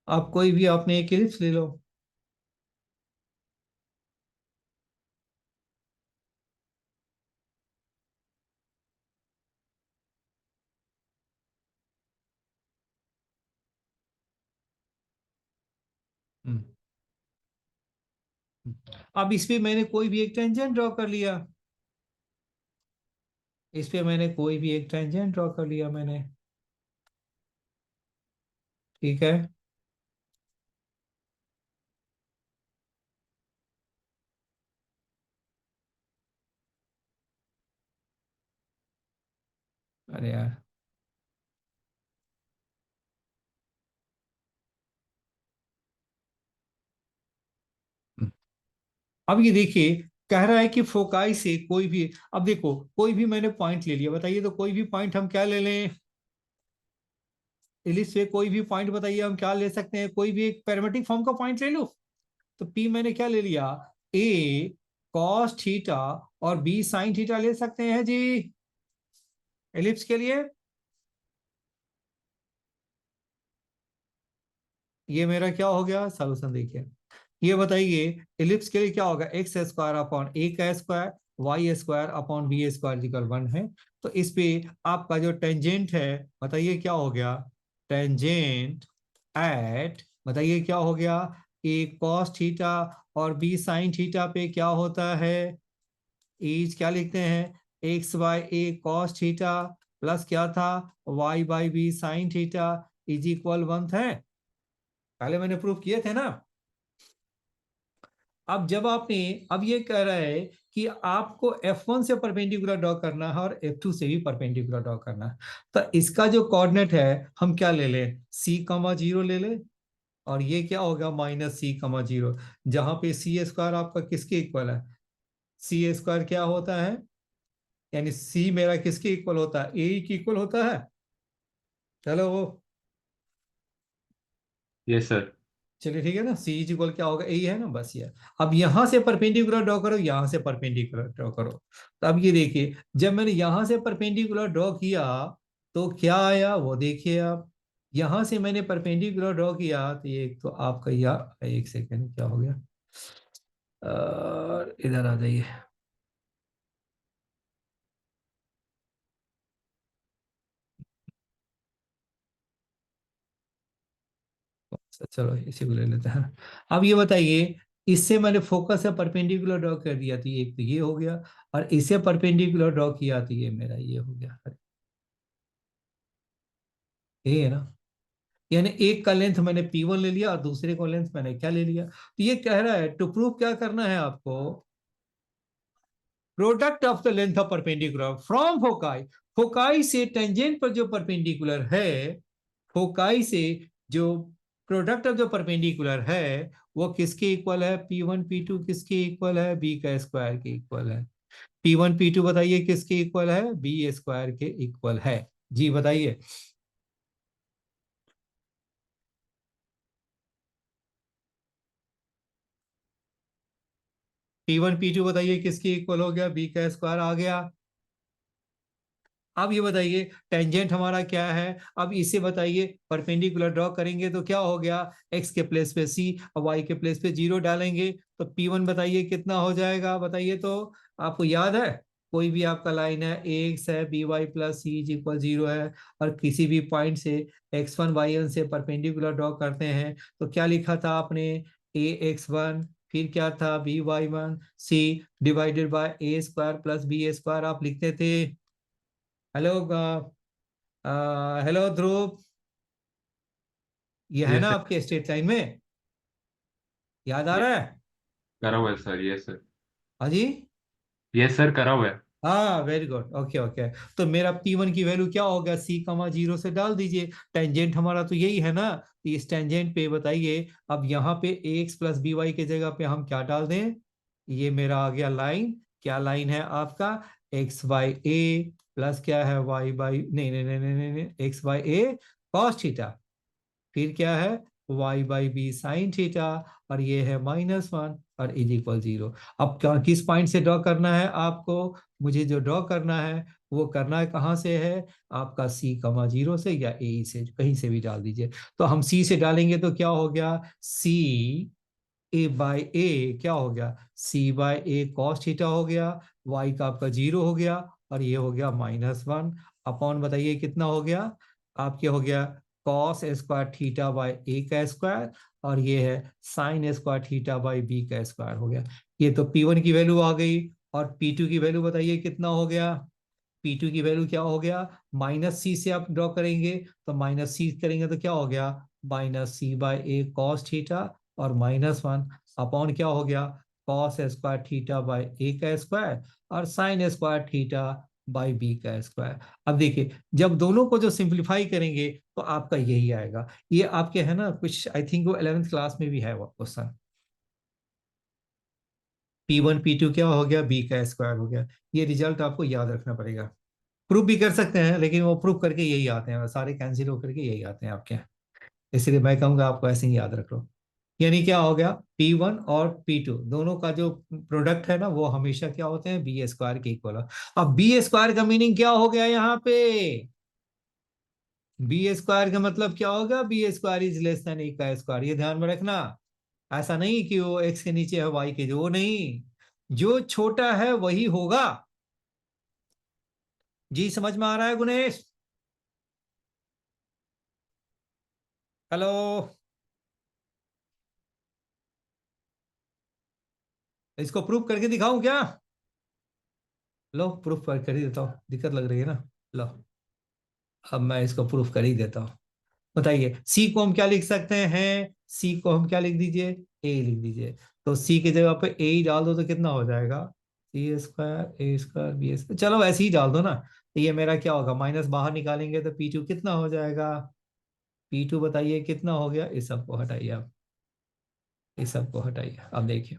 आप कोई भी आपने एक एलिप्स ले लो, अब इस पे मैंने कोई भी एक टेंजेंट ड्रॉ कर लिया, इस पे मैंने कोई भी एक टेंजेंट ड्रॉ कर लिया मैंने, ठीक है। अरे यार, अब ये देखिए, कह रहा है कि फोकाई से कोई भी, अब देखो कोई भी मैंने पॉइंट ले लिया, बताइए तो कोई भी पॉइंट हम क्या ले लें, एलिप्स पे कोई भी पॉइंट बताइए हम क्या ले सकते हैं, कोई भी एक पैरामीट्रिक फॉर्म का पॉइंट ले लो। तो पी मैंने क्या ले लिया, ए कॉस थीटा और बी साइन थीटा ले सकते हैं जी एलिप्स के लिए। ये मेरा क्या हो गया सॉल्यूशन, देखिए ये बताइए एलिप्स के लिए क्या होगा, एक्स स्क्वायर अपॉन ए का square, Y square upon B square equal 1 है। तो इस पे आपका जो टेंजेंट है, बताइए क्या हो गया, टेंजेंट एट, बताइए क्या हो गया, ए कॉस थीटा और बी साइन थीटा पे क्या होता है, इज क्या लिखते हैं, X by A cos theta plus क्या था, Y by B sine theta is equal 1 है। पहले मैंने प्रूफ किए थे ना। अब जब आपने, अब ये कह रहा है कि आपको F1 से परपेंडिकुलर ड्रॉ करना है और F2 से भी परपेंडिकुलर ड्रॉ करना है, तो इसका जो कोऑर्डिनेट है हम क्या ले लें, C,0 ले लें, और ये क्या होगा -C,0, जहां पे सी स्क्वायर आपका किसके इक्वल है, सी स्क्वायर क्या होता है, यानी सी मेरा किसके इक्वल होता है, ए की इक्वल होता है। चलो वो, यस सर। चलिए ठीक है ना, सी इज इक्वल क्या होगा, ए है ना, बस ये। अब यहां से परपेंडिकुलर ड्रॉ करो, यहां से परपेंडिकुलर ड्रॉ करो, तो अब ये देखिए जब मैंने यहां से परपेंडिकुलर ड्रॉ किया तो क्या आया वो देखिए आप, यहां से मैंने परपेंडिकुलर ड्रॉ किया तो ये तो आपका, या एक सेकेंड क्या हो गया, इधर आ जाइए, चलो इसी को ले लेते हैं। अब ये बताइए, इससे मैंने फोकस से परपेंडिकुलर ड्रॉ कर दिया तो एक तो ये हो गया, और इससे परपेंडिकुलर ड्रॉ किया तो ये मेरा ये हो गया, ये है ना, यानी एक का लेंथ मैंने P1 ले लिया और दूसरे को लेंथ मैंने क्या ले लिया। तो ये कह रहा है टू प्रूव क्या करना है आपको, product of the length of perpendicular from foci, foci से टेंजेंट पर जो परपेंडिकुलर है, फोकाई से जो प्रोडक्ट ऑफ जो परपेंडिकुलर है वो किसके इक्वल है, P1 P2 किसके इक्वल है, बी का स्क्वायर के इक्वल है। P1 P2 बताइए किसके इक्वल है, बी स्क्वायर के इक्वल है, जी बताइए। P1 P2 बताइए किसके इक्वल हो गया, b का स्क्वायर आ गया। अब ये बताइए टेंजेंट हमारा क्या है, अब इसे बताइए परपेंडिकुलर ड्रॉ करेंगे तो क्या हो गया, x के प्लेस पे c और y के प्लेस पे 0 डालेंगे तो P1 बताइए कितना हो जाएगा, बताइए तो। आपको याद है कोई भी आपका लाइन है ax है by plus C is equal 0 है, और किसी भी पॉइंट से x1 y1 से परपेंडिकुलर ड्रॉ करते हैं तो क्या लिखा था आपने, ax1 फिर क्या था by1 c divided by a square plus b square आप लिखते थे। हेलो हेलो ध्रुव, ये है यस ना सर। आपके स्ट्रेट लाइन में, याद आ रहा है। करा हुआ है सर, यस सर। हाँ जी, यस सर, करा हुआ है। हाँ वेरी गुड, ओके ओके। तो मेरा P1 की वैल्यू क्या हो गया, c कमा 0 से डाल दीजिए, टेंजेंट हमारा तो यही है ना, तो इस टेंजेंट पे बताइए अब यहाँ पे ax प्लस बी वाई के जगह पे हम क्या डाल दें, ये मेरा आ गया लाइन, क्या लाइन है आपका, एक्स बाई ए प्लस क्या है वाई बाई, नहीं नहीं नहीं नहीं नहीं, X by A cos theta, फिर क्या है y by B sine theta, और ये है -1 और इज इक्वल 0। अब क्या किस पॉइंट से ड्रॉ करना है आपको, मुझे जो ड्रॉ करना है वो करना है कहाँ से है, आपका c कमा 0 से या a से, कहीं से भी डाल दीजिए। तो हम c से डालेंगे तो क्या हो गया, c a बाई ए क्या हो गया, c by A cos theta हो गया, y का आपका 0 हो गया, और ये हो गया -1 अपॉन बताइए कितना हो गया, आपके हो गया cos square theta by A का स्क्वायर, और ये है sine square theta by B का स्क्वायर हो गया। ये तो P1 की वैल्यू आ गई, और P2 की वैल्यू बताइए कितना हो गया, P2 की वैल्यू क्या हो गया, -c से आप ड्रॉ करेंगे तो -c करेंगे तो क्या हो गया, -c by A cos theta और -1 अपॉन क्या हो गया, cos square theta by A का स्क्वायर और sine square theta by B का स्क्वायर। अब देखिए जब दोनों को जो सिंप्लीफाई करेंगे तो आपका यही आएगा, ये आपके है ना कुछ आई थिंक वो 11th क्लास में भी है वो क्वेश्चन, P1 P2 क्या हो गया, b का स्क्वायर हो गया। ये रिजल्ट आपको याद रखना पड़ेगा, प्रूफ भी कर सकते हैं लेकिन वो प्रूफ करके यही आते हैं, सारे कैंसिल होकर के यही आते हैं आपके, इसलिए मैं कहूंगा आपको ऐसे ही याद रख लो। यानी क्या हो गया, P1 और P2 दोनों का जो प्रोडक्ट है ना वो हमेशा क्या होते हैं, बी स्क्वायर के इक्वल। अब बी स्क्वायर का मीनिंग क्या हो गया यहाँ पे, बी स्क्वायर का मतलब क्या होगा, B square is less than a का स्क्वायर, ये ध्यान में रखना। ऐसा नहीं कि वो एक्स के नीचे है वाई के, जो वो नहीं, जो छोटा है वही होगा। जी समझ में आ रहा है गुनेश, हेलो, इसको प्रूफ करके दिखाऊं क्या, लो प्रूफ कर ही देता हूँ, दिक्कत लग रही है ना, लो अब मैं इसको प्रूफ कर ही देता हूँ। बताइए सी को हम क्या लिख सकते हैं, सी को हम क्या लिख दीजिए, ए लिख दीजिए, तो सी की जगह पे ए ही डाल दो तो कितना हो जाएगा, सी square a square B square, चलो ऐसे ही डाल दो ना, तो ये मेरा क्या होगा, माइनस बाहर निकालेंगे तो P2 कितना हो जाएगा, P2 बताइए कितना हो गया, इस सबको हटाइए आप, इस सबको हटाइए, अब देखिए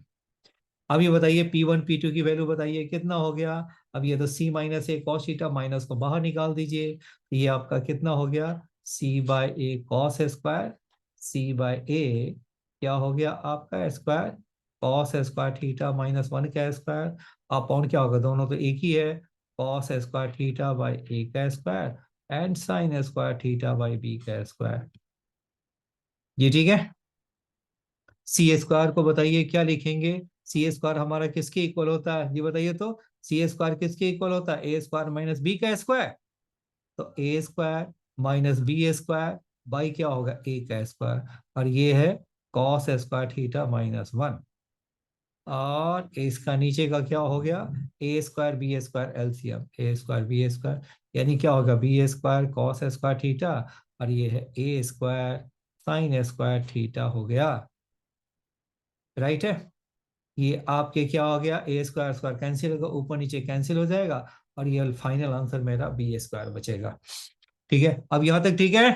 अब ये बताइए P1 P2 की वैल्यू बताइए कितना हो गया। अब ये तो c माइनस ए कॉस थीटा, माइनस को बाहर निकाल दीजिए तो ये आपका कितना हो गया, c bye A cos square, c bye ए क्या हो गया आपका स्क्वायर, कॉस स्क्वायर थीटा -1 का स्क्वायर अपॉन क्या होगा, दोनों तो एक ही है, cos square theta by A का square and sine square theta by B का स्क्वायर। ये ठीक है, सी स्क्वायर को बताइए क्या लिखेंगे, सी स्क्वायर हमारा किसके इक्वल होता है, ये बताइए तो, सी स्क्वायर किसके इक्वल होता है, ए स्क्वायर माइनस बी का स्क्वायर, तो a square minus B square by क्या होगा, ए का स्क्वायर, और ये है कॉस स्क्वायर थीटा -1, और इसका नीचे का क्या हो गया, ए square B square LCM, A square B square, यानी क्या होगा, B square cos square theta, और ये है ए स्क्वायर साइन स्क्वायर थीटा हो गया, राइट है। ये आपके क्या हो गया, ए स्क्वायर स्क्वायर कैंसिल होगा, ऊपर नीचे कैंसिल हो जाएगा, और ये फाइनल आंसर मेरा बी स्क्वायर बचेगा। ठीक है, अब यहां तक ठीक है,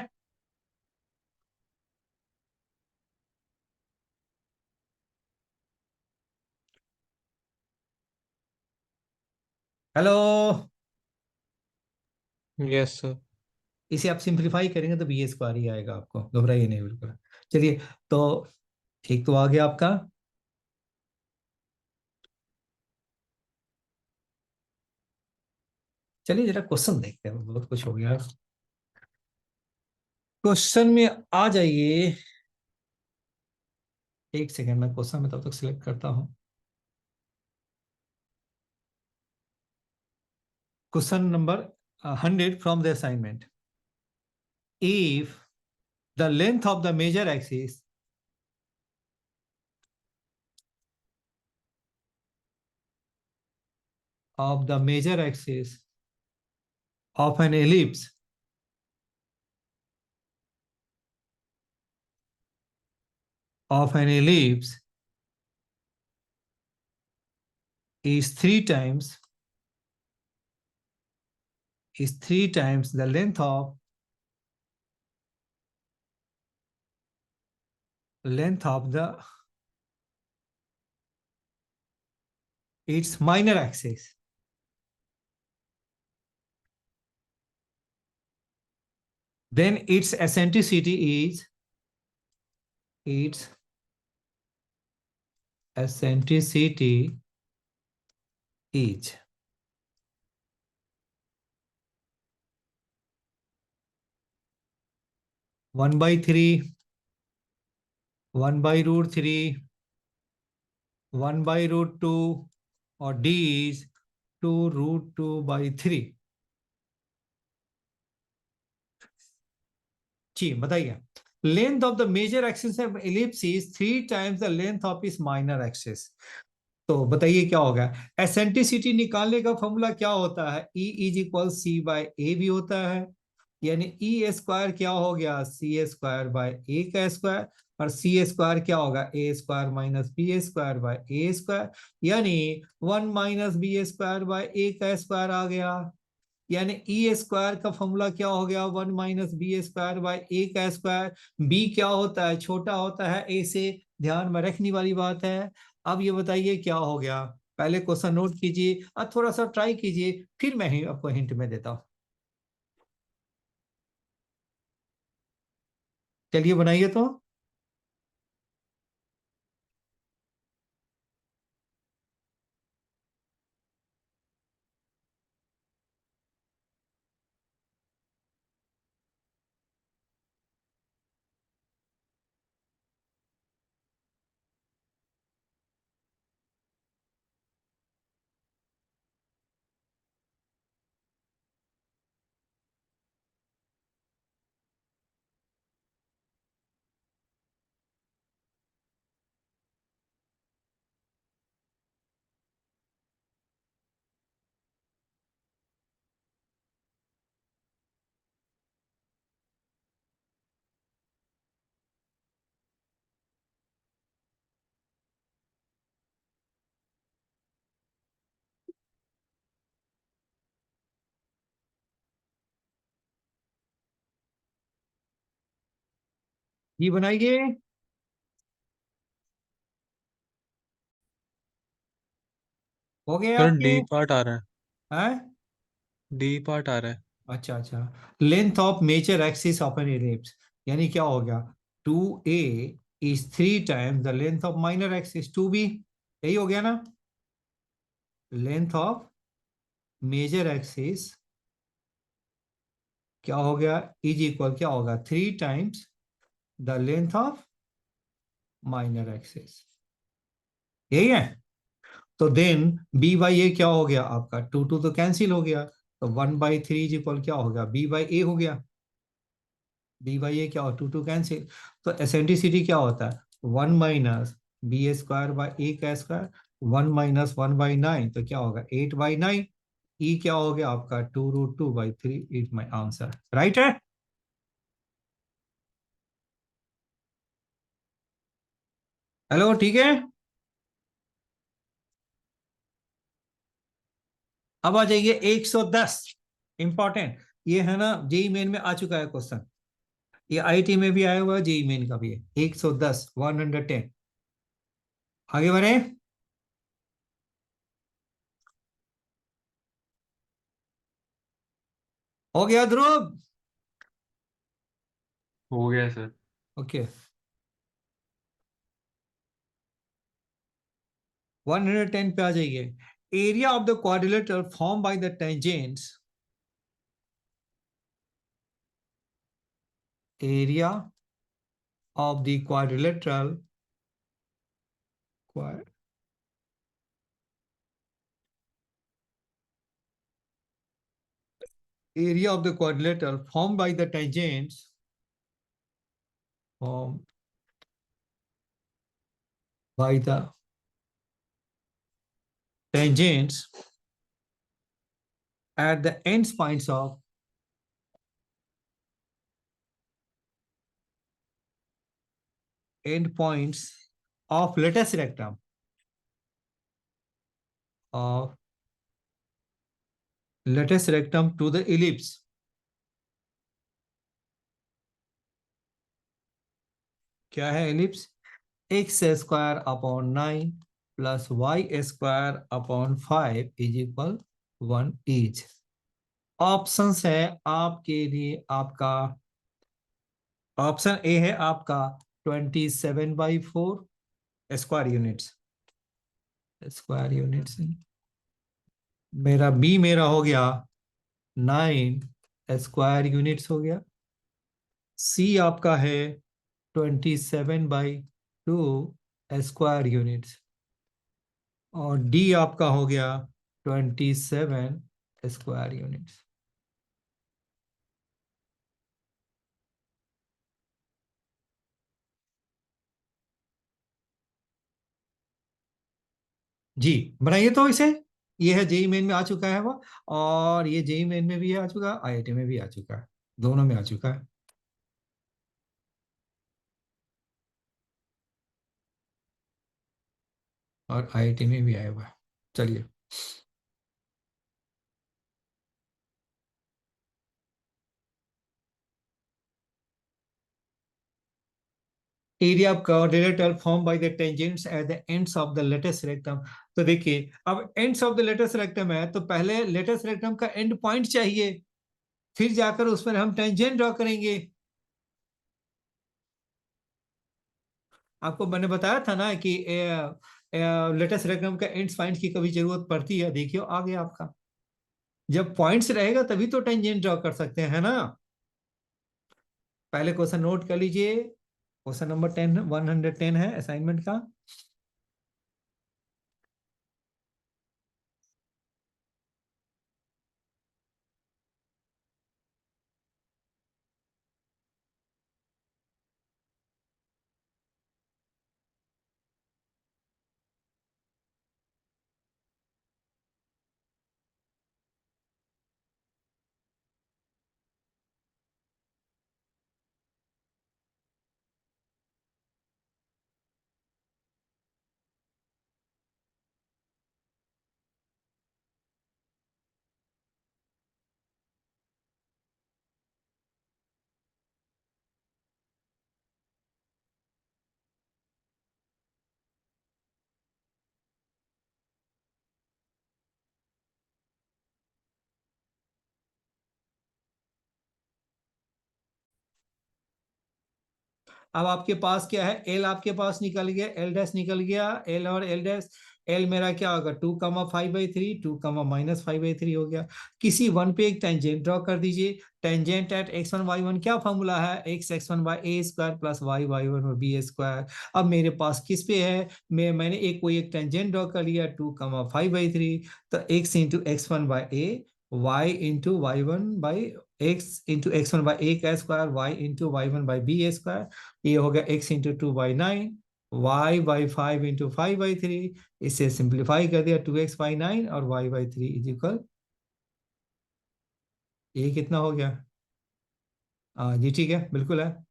हेलो, यस सर। इसे आप सिंप्लीफाई करेंगे तो बी स्क्वायर ही आएगा, आपको घबराइए नहीं बिल्कुल। चलिए तो एक तो आ गया आपका चलिए जरा क्वेश्चन देखते हैं, बहुत कुछ हो गया। क्वेश्चन में आ जाइए। एक सेकेंड में क्वेश्चन में तब तक सिलेक्ट करता हूं। Question number 100 from the assignment. If the length of the major axis of the major axis of an ellipse is three times the length of the its minor axis, then its eccentricity is 1/3, 1/√3, 1/√2, और d is 2√2/3। जी बताइए। Length of the major axis of ellipse is 3 times the length of इस माइनर एक्सिस। तो बताइए क्या होगा। एसेंट्रिसिटी निकालने का फॉर्मूला क्या होता है, E इज इक्वल C/A भी होता है, यानी E स्क्वायर क्या हो गया, C² बाय A का स्क्वायर, और C² क्या होगा, A² minus B² bye A², यानी 1 - B² बाय A का स्क्वायर आ गया। यानी E स्क्वायर का फॉर्मूला क्या हो गया, 1 - B² बाय A का स्क्वायर। B क्या होता है, छोटा होता है A से, ध्यान में रखने वाली बात है। अब ये बताइए क्या हो गया, पहले क्वेश्चन नोट कीजिए और थोड़ा सा ट्राई कीजिए, फिर मैं ही आपको हिंट में देता हूं। चलिए बनाइए तो। ये बनाइए। हो गए सर आपके। डी पार्ट आ रहा है, हैं? डी पार्ट आ रहा है। अच्छा अच्छा। Length of major axis of an ellipse, यानी क्या हो गया, 2A is 3 times the length of minor axis 2B। यही हो गया ना। लेंथ ऑफ मेजर एक्सिस क्या हो गया, इज इक्वल क्या होगा, 3 times the length of minor axis. यही है। तो देन B/A क्या हो गया आपका, 2 तो कैंसिल हो गया, तो 1/3 इज इक्वल क्या हो गया, B/A हो गया। B/A क्या हो, 2 कैंसिल। तो एसेंट्रिसिटी क्या होता है, 1 - B² बाय A का स्क्वायर, 1 - 1/9, तो क्या होगा 8/9। E क्या हो गया आपका, 2√2/3 इज माई आंसर, राइट है। हेलो ठीक है। अब आ जाइए 110, इंपॉर्टेंट। ये है ना, जेई मेन में आ चुका है क्वेश्चन, ये आईटी में भी आया हुआ है, जेई मेन का भी है। 110, 110। आगे बढ़े। हो गया ध्रुव। हो गया सर। ओके। 110 पे आ जाइए। Area of the quadrilateral form by the tangents area of the quadrilateral area of the quadrilateral formed by the tangents formed by the tangents at the ends points of endpoints of lattice rectum of lattice rectum to the ellipse. क्या है ellipse? x square upon 9 plus y square upon 5 is equal 1 each. Options है आपके लिए, आपका ऑप्शन ए है आपका 27/4 स्क्वायर यूनिट्स मेरा बी मेरा हो गया 9 स्क्वायर यूनिट्स हो गया। सी आपका है 27/2 स्क्वायर यूनिट्स और डी आपका हो गया 27 स्क्वायर यूनिट्स। जी बनाइए तो इसे। ये है जेई मेन में आ चुका है वो, और ये जेई मेन में भी आ चुका है, आईआईटी में भी आ चुका है, दोनों में आ चुका है। और आईआईटी में भी आया हुआ है। चलिए area of quadrilateral formed by the tangents at the ends of the lattice rectum। तो देखिए अब ends of the lattice rectum है तो पहले lattice rectum का एंड पॉइंट चाहिए, फिर जाकर उस पर हम टेंजेंट ड्रॉ करेंगे। आपको मैंने बताया था ना कि lattice rectum का एंड पॉइंट की कभी जरूरत पड़ती है। देखियो आ गया आपका, जब पॉइंट्स रहेगा तभी तो टेंजेंट ड्रॉ कर सकते हैं ना। पहले क्वेश्चन नोट कर लीजिए, क्वेश्चन नंबर 110 है असाइनमेंट का। अब आपके पास क्या है, एल आपके पास निकल गया, एल डैश निकल गया, एल और एल डैश। एल मेरा क्या होगा 2,5/3, 2,-5/3 हो गया। किसी वन पे एक टेंजेंट ड्रॉ कर दीजिए। टेंजेंट एट x1 y1 क्या फॉर्मूला है, x(x1) by a square plus y(y1) by b square. अब मेरे पास किस पे है, मैंने एक कोई एक टेंजेंट ड्रॉ कर लिया 2,5/3, तो x into x1 by a, y into y1 by x into x1 by a का square, y into y1 by b square. ये हो गया x into 2/9, y by 5 into 5/3। इसे सिंप्लीफाई कर दिया 2x/9 और y/3 इज इक्वल, ये कितना हो गया। जी ठीक है, बिल्कुल है।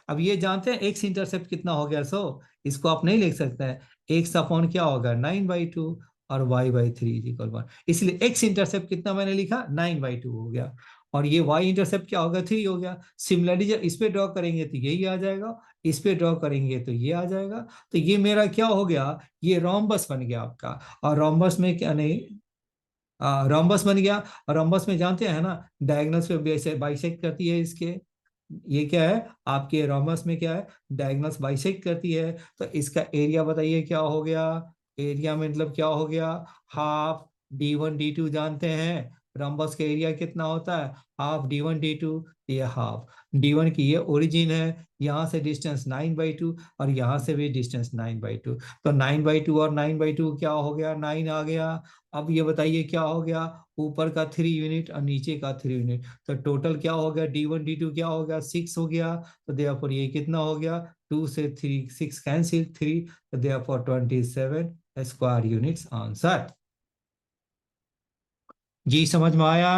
अब ये जानते हैं एक्स इंटरसेप्ट कितना हो गया, सो इसको आप नहीं लिख सकते हैं। एक्स अपॉन क्या होगा 9/2 और y/3 इज इक्वल 1, इसलिए एक्स इंटरसेप्ट कितना मैंने लिखा 9/2 हो गया, और ये y इंटरसेप्ट क्या होगा 3 हो गया। सिमिलरली जब इस पे ड्रॉ करेंगे तो यही आ जाएगा, इस पे ड्रॉ करेंगे तो ये आ जाएगा। तो ये मेरा क्या हो गया, ये रोम्बस बन गया आपका। और रोम्बस में क्या नहीं, रोम्बस बन गया। और रोम्बस में जानते हैं ना डायगोनल्स पे बाइसेक्ट करती है इसके। ये क्या है आपके रोम्बस में क्या है, डायगोनल्स बाइसेक्ट करती है। तो इसका एरिया बताइए क्या हो गया। एरिया में मतलब क्या हो गया, हाफ d1 d2 जानते हैं, रम्बस का एरिया कितना होता है, हाफ d1 d2, ये हाफ d1 की ये ओरिजिन है, यहाँ से डिस्टेंस 9/2 और यहाँ से भी डिस्टेंस 9/2, तो 9/2 और 9/2 क्या हो गया, 9 आ गया। अब ये बताइए क्या हो गया, ऊपर का 3 यूनिट और नीचे का 3 यूनिट, तो टोटल क्या हो गया, d1 d2 क्या हो गया, 6 हो गया। तो देयरफॉर ये कितना हो गया, 2 से 3 6 कैंसिल 3, तो देयरफॉर 27 स्क्वायर यूनिट्स आंसर। जी समझ में आया?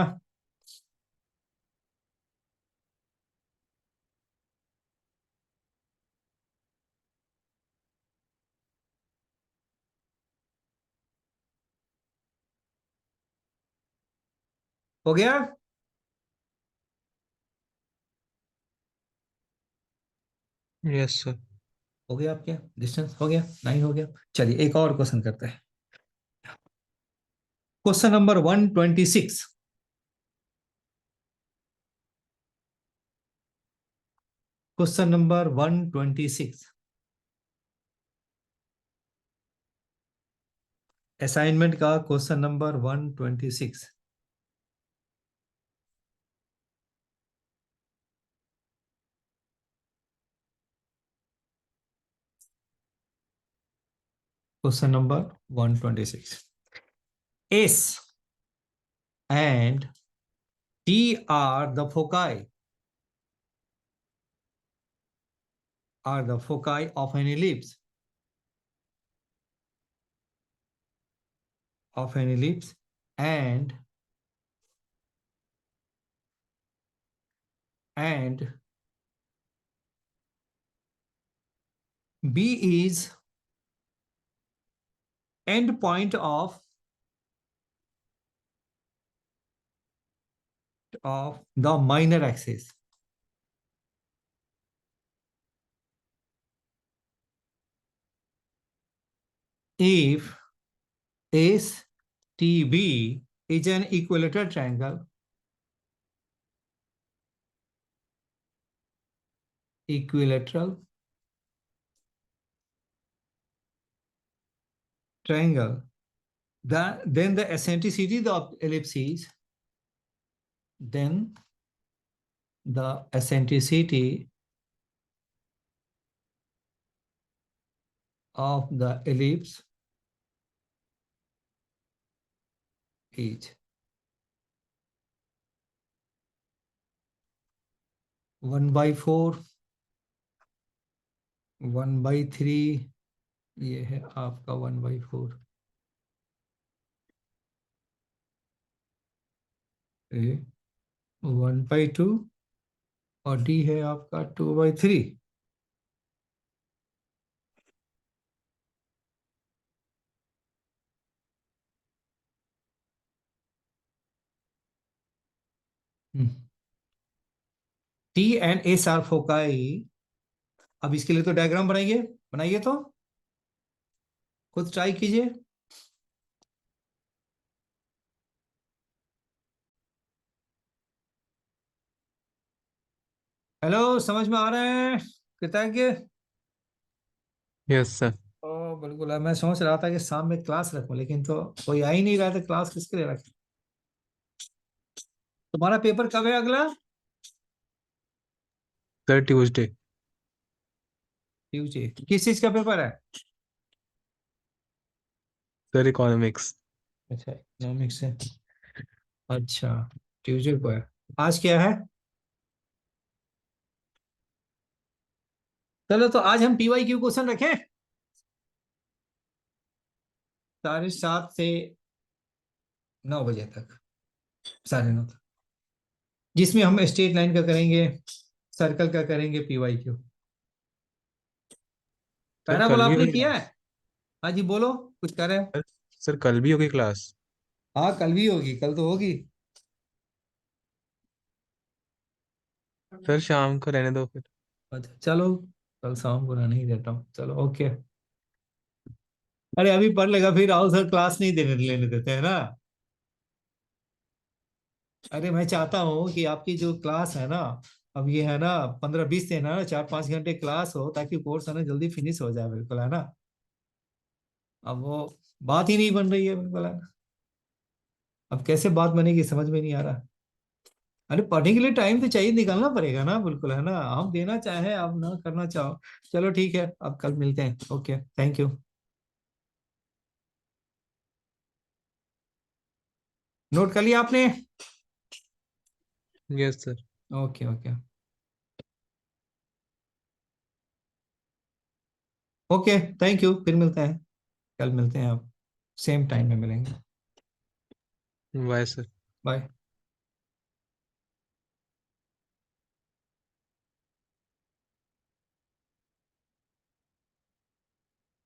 हो गया? Yes sir. हो गया आपके डिस्टेंस, हो गया 9 हो गया। चलिए एक और क्वेश्चन करते हैं। Question number 126। Question number 126, assignment का question number 126। Question number 126, S and T are the foci of an ellipse, and B is end point of the minor axis. If STB is an equilateral triangle, then the eccentricity of the ellipse is, then the eccentricity of the ellipse is 1/4, 1/3, ये है आपका 1/4, 1/2 और D है आपका 2/3। T and S are foci। अब इसके लिए तो डायग्राम बनाइए, बनाइए तो खुद ट्राई कीजिए। हेलो, समझ में आ रहे हैं कृतज्ञ? Yes sir. ओ बिल्कुल है। मैं सोच रहा था कि शाम में क्लास रखूं, लेकिन तो कोई आ ही नहीं रहा था, क्लास किसके लिए रखें। तुम्हारा पेपर कब है अगला? Sir Tuesday. ट्यूसडे। किस चीज का पेपर है? Sir economics. अच्छा, इकोनॉमिक्स है। अच्छा, ट्यूसडे को है। आज क्या है? चलो तो आज हम PYQ क्वेश्चन रखें 7:30 से 9 बजे तक, 9:30 तक, जिसमें हम स्ट्रेट लाइन का करेंगे, सर्कल का करेंगे, PYQ। सर पैराबोला कल भी आपने होगी किया है? क्लास? हाँ जी बोलो, कुछ कर रहे हो? सर सर, कल भी होगी क्लास? हाँ कल भी होगी, कल तो होगी। सर शाम को रहने दो फिर। अच्छा चलो, कल शाम को नहीं देता हूँ, चलो ओके। अरे अभी पढ़ लेगा, फिर राहुल सर क्लास नहीं देने लेने देते हैं ना। अरे मैं चाहता हूँ कि आपकी जो क्लास है ना, अब ये है ना 15-20 दिन है ना, 4-5 घंटे क्लास हो, ताकि कोर्स है ना जल्दी फिनिश हो जाए, बिल्कुल है ना। अब वो बात ही नहीं बन रही है, बिल्कुल है ना। अब कैसे बात बनेगी समझ में नहीं आ रहा। अरे पढ़ने के लिए टाइम तो चाहिए, निकालना पड़ेगा ना, बिल्कुल है ना, हम देना चाहे आप ना करना चाहो। चलो ठीक है, अब कल मिलते हैं। Okay, thank you. नोट कर लिया आपने? Yes sir. Okay okay. Okay, thank you, फिर मिलते हैं। कल मिलते हैं, आप सेम टाइम में मिलेंगे। Bye sir. बाय।